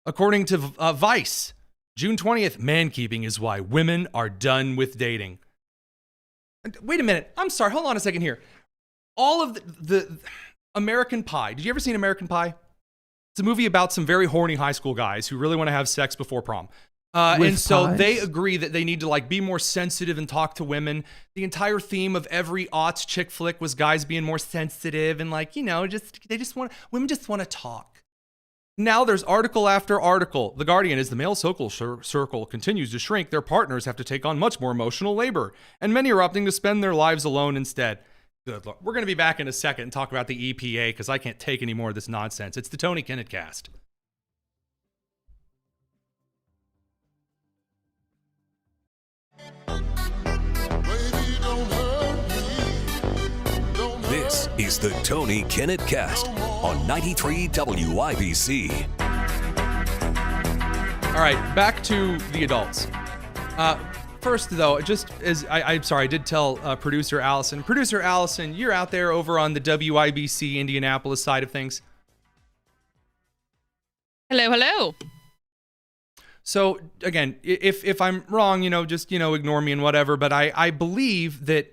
According to Vice, June 20th, man-keeping is why women are done with dating. Wait a minute. I'm sorry. Hold on a second here. All of the American Pie. Did you ever see American Pie? It's a movie about some very horny high school guys who really want to have sex before prom. And so pies? They agree that they need to like be more sensitive and talk to women. The entire theme of every aughts chick flick was guys being more sensitive and like, you know, women just want to talk. Now there's article after article. The Guardian, as the male social circle continues to shrink, their partners have to take on much more emotional labor, and many are opting to spend their lives alone instead. Good Lord. We're going to be back in a second and talk about the EPA because I can't take any more of this nonsense. It's the Tony Kennett Cast. This is the Tony Kennett Cast on 93 WIBC. All right, back to the adults. First, though, just as I'm sorry, I did tell producer Allison. Producer Allison, you're out there over on the WIBC Indianapolis side of things. Hello, hello. So again, if I'm wrong, just ignore me and whatever. But I believe that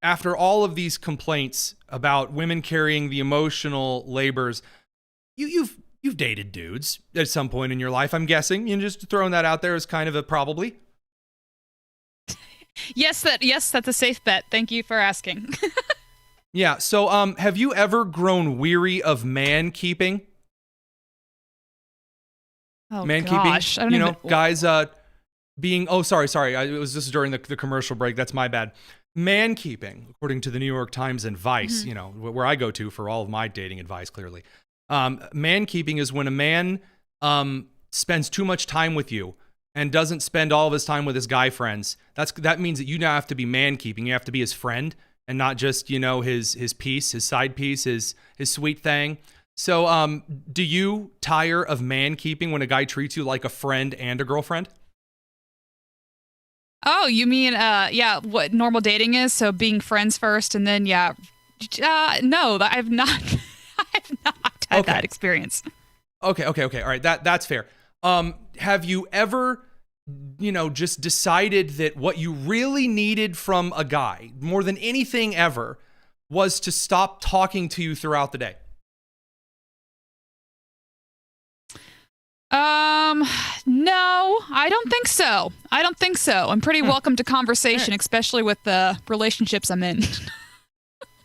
after all of these complaints about women carrying the emotional labors, you've dated dudes at some point in your life. I'm guessing. Just throwing that out there as kind of a probably. Yes, that's a safe bet. Thank you for asking. Yeah. So, have you ever grown weary of man keeping? Oh, man gosh. keeping. I don't even... guys being. Oh, sorry. It was just during the commercial break. That's my bad. Man keeping, according to the New York Times and Vice, where I go to for all of my dating advice. Clearly, man keeping is when a man spends too much time with you and doesn't spend all of his time with his guy friends. That means that you now have to be man keeping. You have to be his friend and not just his piece, his side piece, his sweet thing. So, do you tire of man keeping when a guy treats you like a friend and a girlfriend? Oh, you mean what normal dating is? So being friends first, and then no, I've not. I've not had that experience. Okay. All right, that's fair. Have you ever, just decided that what you really needed from a guy, more than anything ever, was to stop talking to you throughout the day? No, I don't think so. I'm pretty welcome to conversation, especially with the relationships I'm in.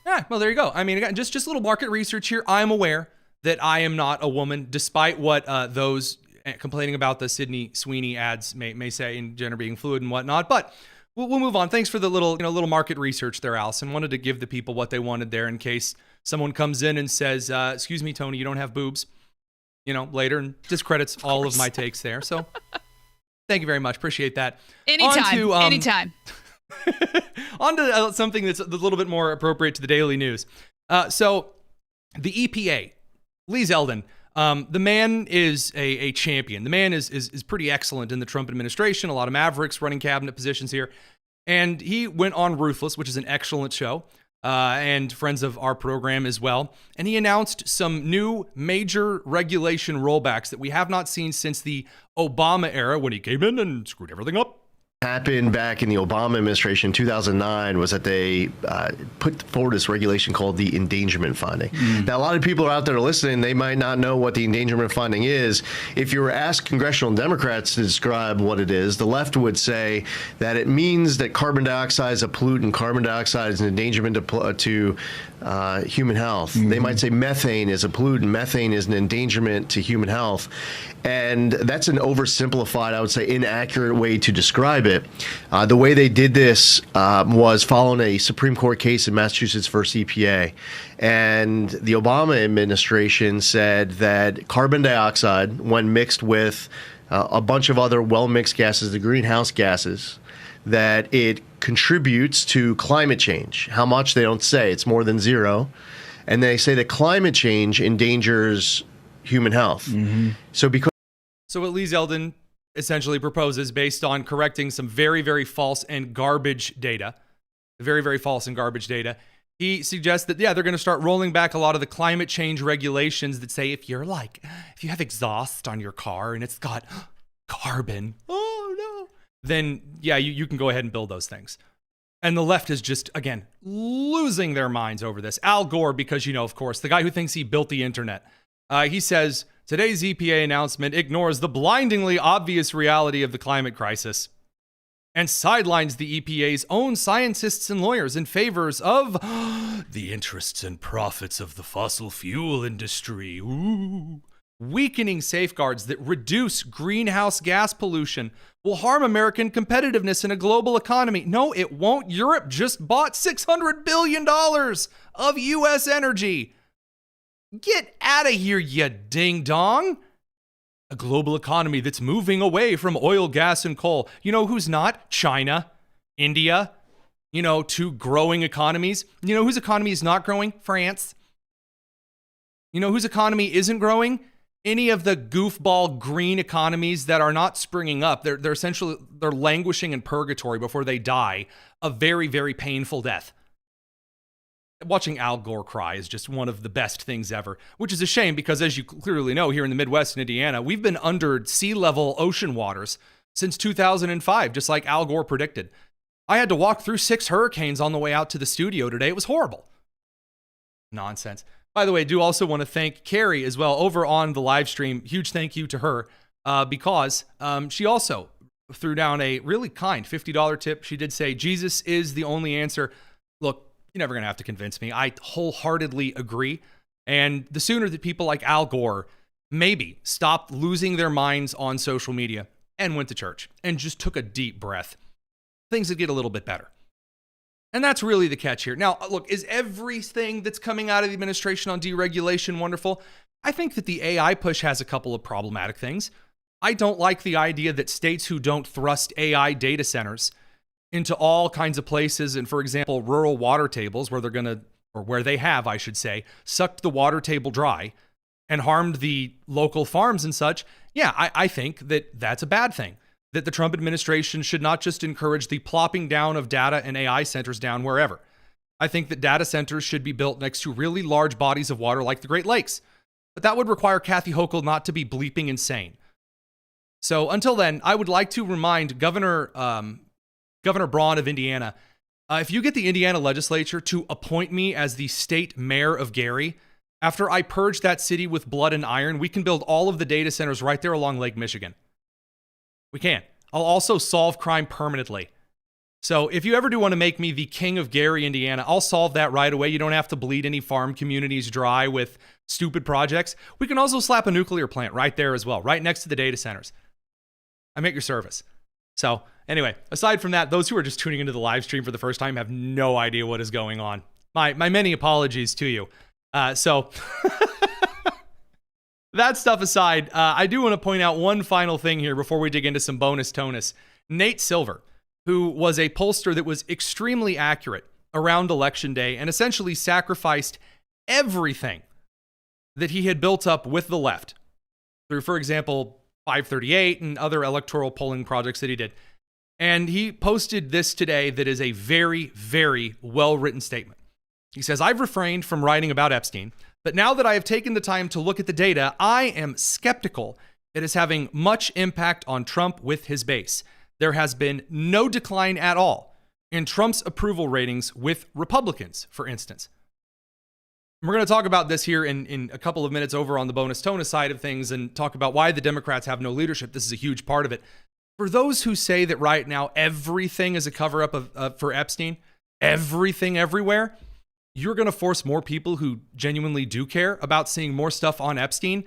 Yeah, well, there you go. I mean, again, just a little market research here. I'm aware that I am not a woman, despite what those complaining about the Sydney Sweeney ads may say in gender being fluid and whatnot. But we'll move on. Thanks for the little market research there, Allison. Wanted to give the people what they wanted there in case someone comes in and says, excuse me, Tony, you don't have boobs, later, and discredits all of my takes there. So thank you very much. Appreciate that. Anytime. On to something that's a little bit more appropriate to the daily news. So the EPA, Lee Zeldin, the man is a champion. The man is pretty excellent in the Trump administration. A lot of mavericks running cabinet positions here. And he went on Ruthless, which is an excellent show, and friends of our program as well. And he announced some new major regulation rollbacks that we have not seen since the Obama era, when he came in and screwed everything up. Happened back in the Obama administration, 2009, was that they put forward this regulation called the endangerment finding. Now, a lot of people are out there listening. They might not know what the endangerment finding is. If you were asked congressional Democrats to describe what it is, the left would say that it means that carbon dioxide is a pollutant. Carbon dioxide is an endangerment to human health. They might say methane is a pollutant. Methane is an endangerment to human health. And that's an oversimplified, I would say, inaccurate way to describe it. The way they did this was following a Supreme Court case in Massachusetts versus EPA. And the Obama administration said that carbon dioxide, when mixed with a bunch of other well-mixed gases, the greenhouse gases, that it contributes to climate change. How much, they don't say. It's more than zero. And they say that climate change endangers human health. So what Lee Zeldin essentially proposes, based on correcting some very, very false and garbage data, he suggests that, they're going to start rolling back a lot of the climate change regulations that say if you have exhaust on your car and it's got carbon, then you can go ahead and build those things. And the left is just, again, losing their minds over this. Al Gore, because, of course, the guy who thinks he built the internet, he says, today's EPA announcement ignores the blindingly obvious reality of the climate crisis and sidelines the EPA's own scientists and lawyers in favors of the interests and profits of the fossil fuel industry. Ooh. Weakening safeguards that reduce greenhouse gas pollution will harm American competitiveness in a global economy. No, it won't. Europe just bought $600 billion of U.S. energy. Get out of here, you ding-dong. A global economy that's moving away from oil, gas, and coal. You know who's not? China, India, two growing economies. You know whose economy is not growing? France. You know whose economy isn't growing? Any of the goofball green economies that are not springing up. They're essentially languishing in purgatory before they die a very, very painful death. Watching Al Gore cry is just one of the best things ever, which is a shame because, as you clearly know, here in the Midwest and Indiana, we've been under sea level ocean waters since 2005, just like Al Gore predicted. I had to walk through 6 hurricanes on the way out to the studio today. It was horrible. Nonsense. By the way, I do also want to thank Carrie as well over on the live stream. Huge thank you to her because she also threw down a really kind $50 tip. She did say, Jesus is the only answer. Look, you're never going to have to convince me. I wholeheartedly agree. And the sooner that people like Al Gore maybe stopped losing their minds on social media and went to church and just took a deep breath, things would get a little bit better. And that's really the catch here. Now, look, is everything that's coming out of the administration on deregulation wonderful? I think that the AI push has a couple of problematic things. I don't like the idea that states who don't thrust AI data centers into all kinds of places, and for example, rural water tables where they have, I should say, sucked the water table dry and harmed the local farms and such. I think that that's a bad thing. That the Trump administration should not just encourage the plopping down of data and AI centers down wherever. I think that data centers should be built next to really large bodies of water like the Great Lakes. But that would require Kathy Hochul not to be bleeping insane. So until then, I would like to remind Governor Braun of Indiana, if you get the Indiana legislature to appoint me as the state mayor of Gary, after I purge that city with blood and iron, we can build all of the data centers right there along Lake Michigan. We can. I'll also solve crime permanently. So if you ever do want to make me the king of Gary, Indiana, I'll solve that right away. You don't have to bleed any farm communities dry with stupid projects. We can also slap a nuclear plant right there as well, right next to the data centers. I'm at your service. So anyway, aside from that, those who are just tuning into the live stream for the first time have no idea what is going on. My many apologies to you. So that stuff aside, I do want to point out one final thing here before we dig into some bonus tonus. Nate Silver, who was a pollster that was extremely accurate around Election Day and essentially sacrificed everything that he had built up with the left through, for example, 538 and other electoral polling projects that he did. And he posted this today that is a very, very well-written statement. He says, "I've refrained from writing about Epstein, but now that I have taken the time to look at the data, I am skeptical it is having much impact on Trump with his base. There has been no decline at all in Trump's approval ratings with Republicans, for instance." And we're going to talk about this here in a couple of minutes over on the bonus tonus side of things and talk about why the Democrats have no leadership. This is a huge part of it. For those who say that right now everything is a cover-up for Epstein, everything everywhere, you're going to force more people who genuinely do care about seeing more stuff on Epstein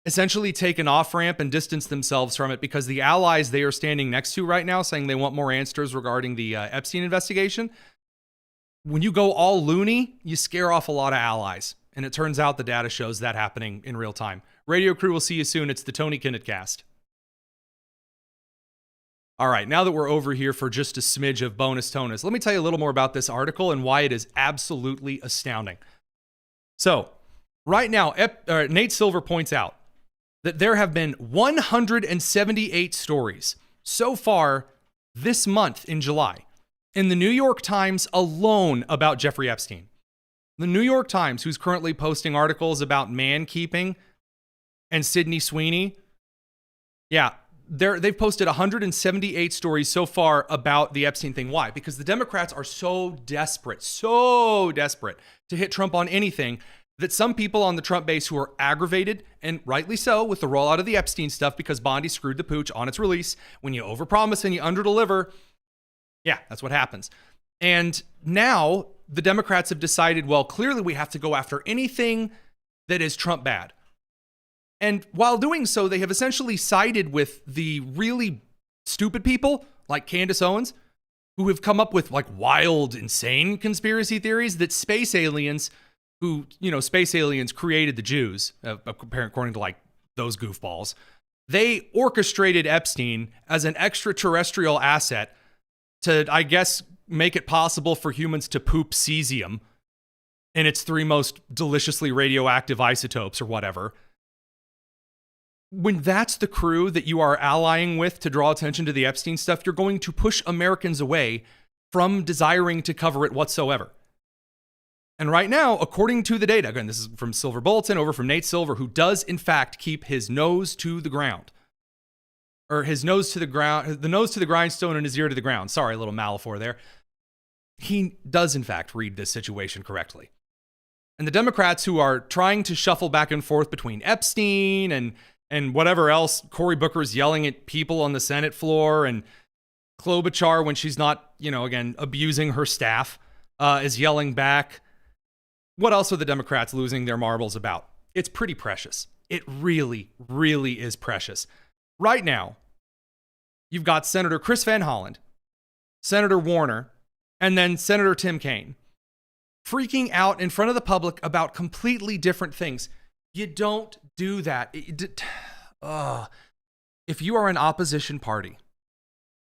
essentially take an off-ramp and distance themselves from it because the allies they are standing next to right now saying they want more answers regarding the Epstein investigation, when you go all loony, you scare off a lot of allies. And it turns out the data shows that happening in real time. Radio crew, will see you soon. It's the Tony Kinnett Cast. All right, now that we're over here for just a smidge of bonus tonus, let me tell you a little more about this article and why it is absolutely astounding. So, right now, Nate Silver points out that there have been 178 stories so far this month in July in the New York Times alone about Jeffrey Epstein. The New York Times, who's currently posting articles about man-keeping and Sydney Sweeney, yeah, they've posted 178 stories so far about the Epstein thing. Why? Because the Democrats are so desperate to hit Trump on anything that some people on the Trump base who are aggravated, and rightly so, with the rollout of the Epstein stuff because Bondi screwed the pooch on its release. When you overpromise and you underdeliver, yeah, that's what happens. And now the Democrats have decided, well, clearly we have to go after anything that is Trump bad. And while doing so, they have essentially sided with the really stupid people like Candace Owens, who have come up with like wild, insane conspiracy theories that space aliens created the Jews, according to like those goofballs. They orchestrated Epstein as an extraterrestrial asset to, I guess, make it possible for humans to poop cesium in its 3 most deliciously radioactive isotopes or whatever. When that's the crew that you are allying with to draw attention to the Epstein stuff, you're going to push Americans away from desiring to cover it whatsoever. And right now, according to the data, again, this is from Silver Bulletin, over from Nate Silver, who does in fact keep his nose to the ground. Or his nose to the ground, the nose to the grindstone and his ear to the ground. Sorry, a little Malafor there. He does in fact read this situation correctly. And the Democrats who are trying to shuffle back and forth between Epstein and whatever else, Cory Booker's yelling at people on the Senate floor, and Klobuchar, when she's not, again, abusing her staff, is yelling back. What else are the Democrats losing their marbles about? It's pretty precious. It really, really is precious. Right now, you've got Senator Chris Van Hollen, Senator Warner, and then Senator Tim Kaine freaking out in front of the public about completely different things. You don't do that. If you are an opposition party,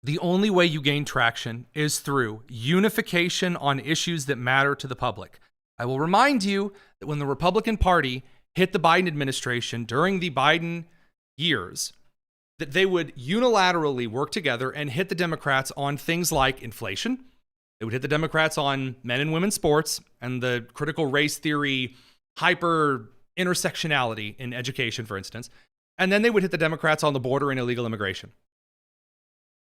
the only way you gain traction is through unification on issues that matter to the public. I will remind you that when the Republican Party hit the Biden administration during the Biden years, that they would unilaterally work together and hit the Democrats on things like inflation. They would hit the Democrats on men and women's sports and the critical race theory, hyper intersectionality in education, for instance. And then they would hit the Democrats on the border and illegal immigration.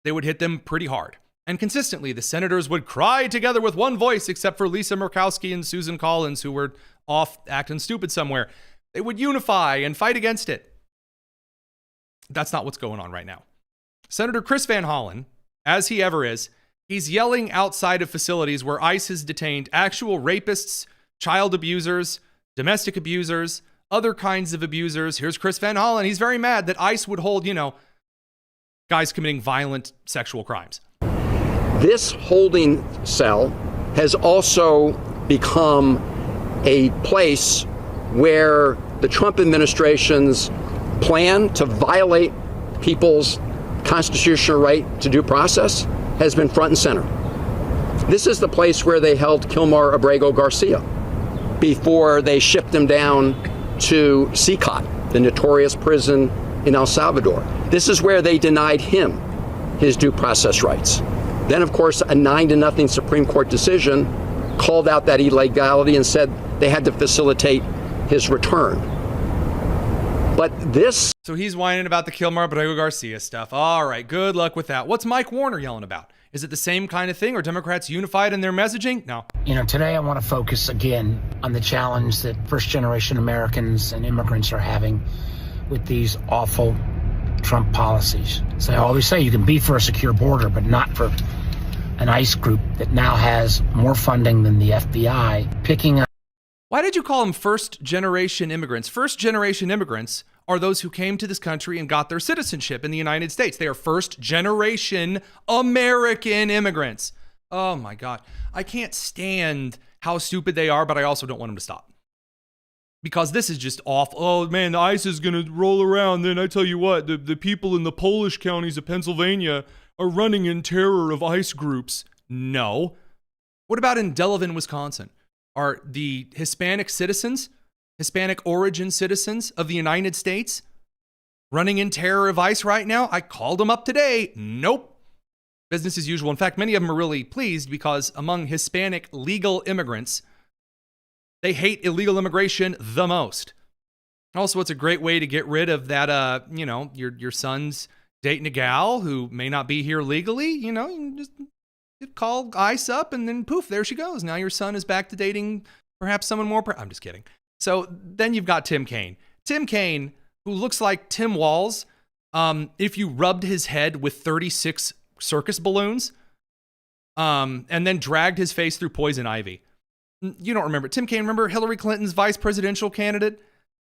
They would hit them pretty hard. And consistently, the senators would cry together with one voice, except for Lisa Murkowski and Susan Collins, who were off acting stupid somewhere. They would unify and fight against it. That's not what's going on right now. Senator Chris Van Hollen, as he ever is, He's yelling outside of facilities where ICE has detained actual rapists, child abusers, domestic abusers, other kinds of abusers. Here's Chris Van Hollen. He's very mad that ICE would hold, guys committing violent sexual crimes. This holding cell has also become a place where the Trump administration's plan to violate people's constitutional right to due process has been front and center. This is the place where they held Kilmar Abrego Garcia before they shipped him down to CCOT, the notorious prison in El Salvador. This is where they denied him his due process rights. Then, of course, a 9-0 Supreme Court decision called out that illegality and said they had to facilitate his return. But this... So he's whining about the Kilmar Abrego Garcia stuff. All right, good luck with that. What's Mike Warner yelling about? Is it the same kind of thing? Are Democrats unified in their messaging? No. Today I want to focus again on the challenge that first-generation Americans and immigrants are having with these awful Trump policies. So I always say you can be for a secure border, but not for an ICE group that now has more funding than the FBI picking up. Why did you call them first-generation immigrants? First-generation immigrants are those who came to this country and got their citizenship in the United States. They are first-generation American immigrants. Oh, my God. I can't stand how stupid they are, but I also don't want them to stop. Because this is just awful. Oh, man, the ICE is going to roll around. Then I tell you what, the people in the Polish counties of Pennsylvania are running in terror of ICE groups. No. What about in Delavan, Wisconsin? Are the Hispanic citizens, Hispanic origin citizens of the United States running in terror of ICE right now? I called them up today. Nope. Business as usual. In fact, many of them are really pleased because among Hispanic legal immigrants, they hate illegal immigration the most. Also, it's a great way to get rid of that, your son's dating a gal who may not be here legally. You can just call ICE up and then poof, there she goes. Now your son is back to dating perhaps someone more. I'm just kidding. So then you've got Tim Kaine. Tim Kaine, who looks like Tim Walz, if you rubbed his head with 36 circus balloons and then dragged his face through poison ivy. You don't remember. Tim Kaine, remember Hillary Clinton's vice presidential candidate?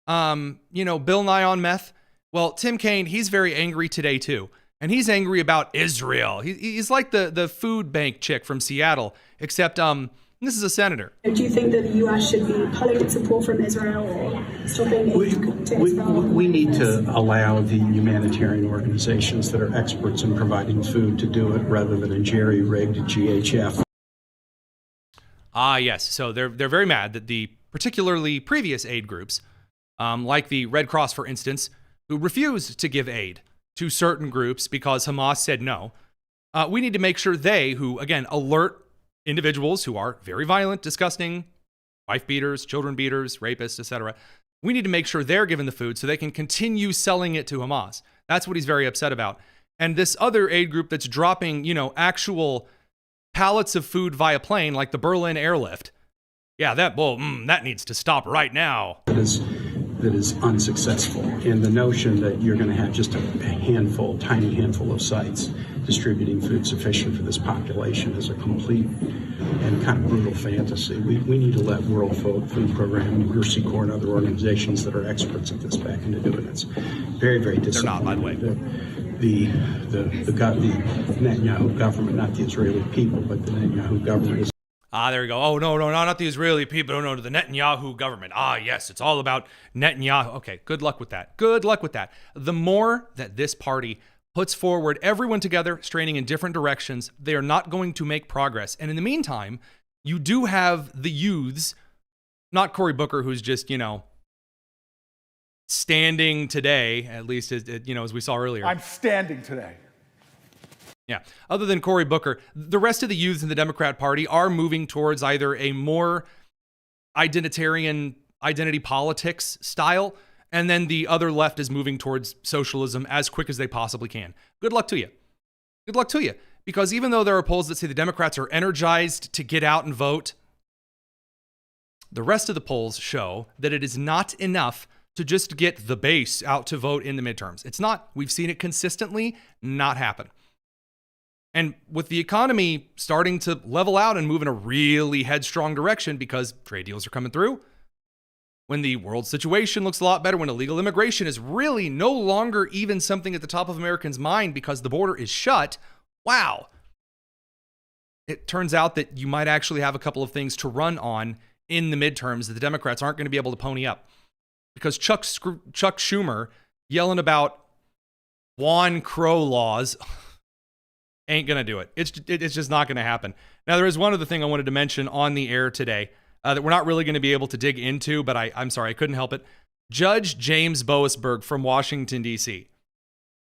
Bill Nye on meth? Well, Tim Kaine, he's very angry today too. And he's angry about Israel. He's like the food bank chick from Seattle, except this is a senator. Do you think that the U.S. should be cutting its support from Israel or stopping aid to Israel? We need to allow the humanitarian organizations that are experts in providing food to do it rather than a jerry-rigged GHF. Ah, yes. So they're very mad that the particularly previous aid groups, like the Red Cross, for instance, who refused to give aid to certain groups because Hamas said no. We need to make sure they, who, again, alert individuals who are very violent, disgusting, wife beaters, children beaters, rapists, etc. We need to make sure they're given the food so they can continue selling it to Hamas. That's what he's very upset about. And this other aid group that's dropping, actual pallets of food via plane, like the Berlin airlift. Yeah, that needs to stop right now. That is unsuccessful. And the notion that you're going to have just a tiny handful of sites distributing food sufficient for this population is a complete and kind of brutal fantasy. We need to let World Food Program, Mercy Corps, and other organizations that are experts at this back into doing it. It's very, very disappointing. They're not, by the way. The Netanyahu government, not the Israeli people, but the Netanyahu government is. There we go. Oh, no, not the Israeli people. No, the Netanyahu government. Yes, it's all about Netanyahu. Okay, good luck with that. Good luck with that. The more that this party puts forward everyone together, straining in different directions, they are not going to make progress. And in the meantime, you do have the youths, not Cory Booker, who's just, standing today, at least, as we saw earlier. I'm standing today. Yeah. Other than Cory Booker, the rest of the youths in the Democrat Party are moving towards either a more identity politics style, and then the other left is moving towards socialism as quick as they possibly can. Good luck to you. Good luck to you. Because even though there are polls that say the Democrats are energized to get out and vote, the rest of the polls show that it is not enough to just get the base out to vote in the midterms. It's not. We've seen it consistently not happen. And with the economy starting to level out and move in a really headstrong direction because trade deals are coming through, when the world situation looks a lot better, when illegal immigration is really no longer even something at the top of Americans' mind because the border is shut, wow. It turns out that you might actually have a couple of things to run on in the midterms that the Democrats aren't going to be able to pony up. Because Chuck Schumer yelling about Juan Crow laws ain't going to do it. It's just not going to happen. Now, there is one other thing I wanted to mention on the air today that we're not really going to be able to dig into, but I'm sorry, I couldn't help it. Judge James Boasberg from Washington, D.C.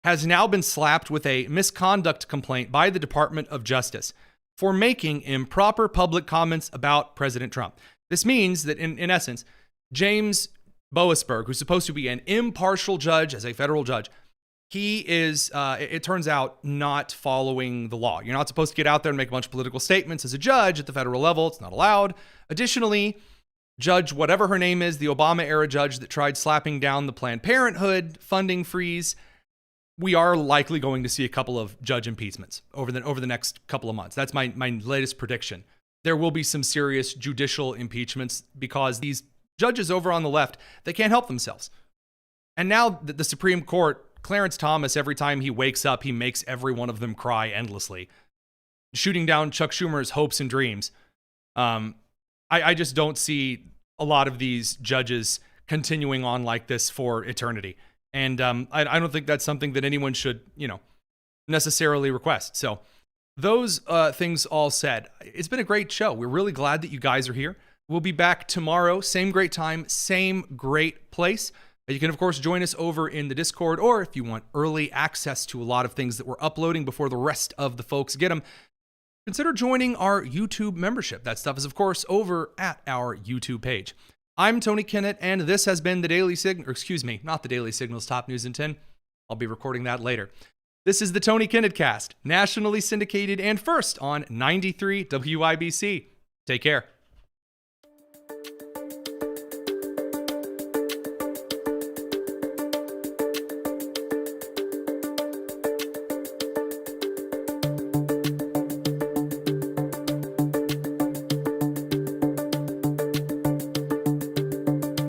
has now been slapped with a misconduct complaint by the Department of Justice for making improper public comments about President Trump. This means that, in essence, James Boasberg, who's supposed to be an impartial judge as a federal judge, he is, it turns out, not following the law. You're not supposed to get out there and make a bunch of political statements as a judge at the federal level. It's not allowed. Additionally, Judge whatever her name is, the Obama-era judge that tried slapping down the Planned Parenthood funding freeze, we are likely going to see a couple of judge impeachments over the next couple of months. That's my latest prediction. There will be some serious judicial impeachments because these judges over on the left, they can't help themselves. And now the Supreme Court, Clarence Thomas, every time he wakes up, he makes every one of them cry endlessly, shooting down Chuck Schumer's hopes and dreams. I just don't see a lot of these judges continuing on like this for eternity. And I don't think that's something that anyone should, necessarily request. So those things all said, it's been a great show. We're really glad that you guys are here. We'll be back tomorrow. Same great time, same great place. You can, of course, join us over in the Discord, or if you want early access to a lot of things that we're uploading before the rest of the folks get them, consider joining our YouTube membership. That stuff is, of course, over at our YouTube page. I'm Tony Kinnett, and this has been the Daily Signal, not the Daily Signal's Top News in 10. I'll be recording that later. This is the Tony Kinnett Cast, nationally syndicated and first on 93 WIBC. Take care.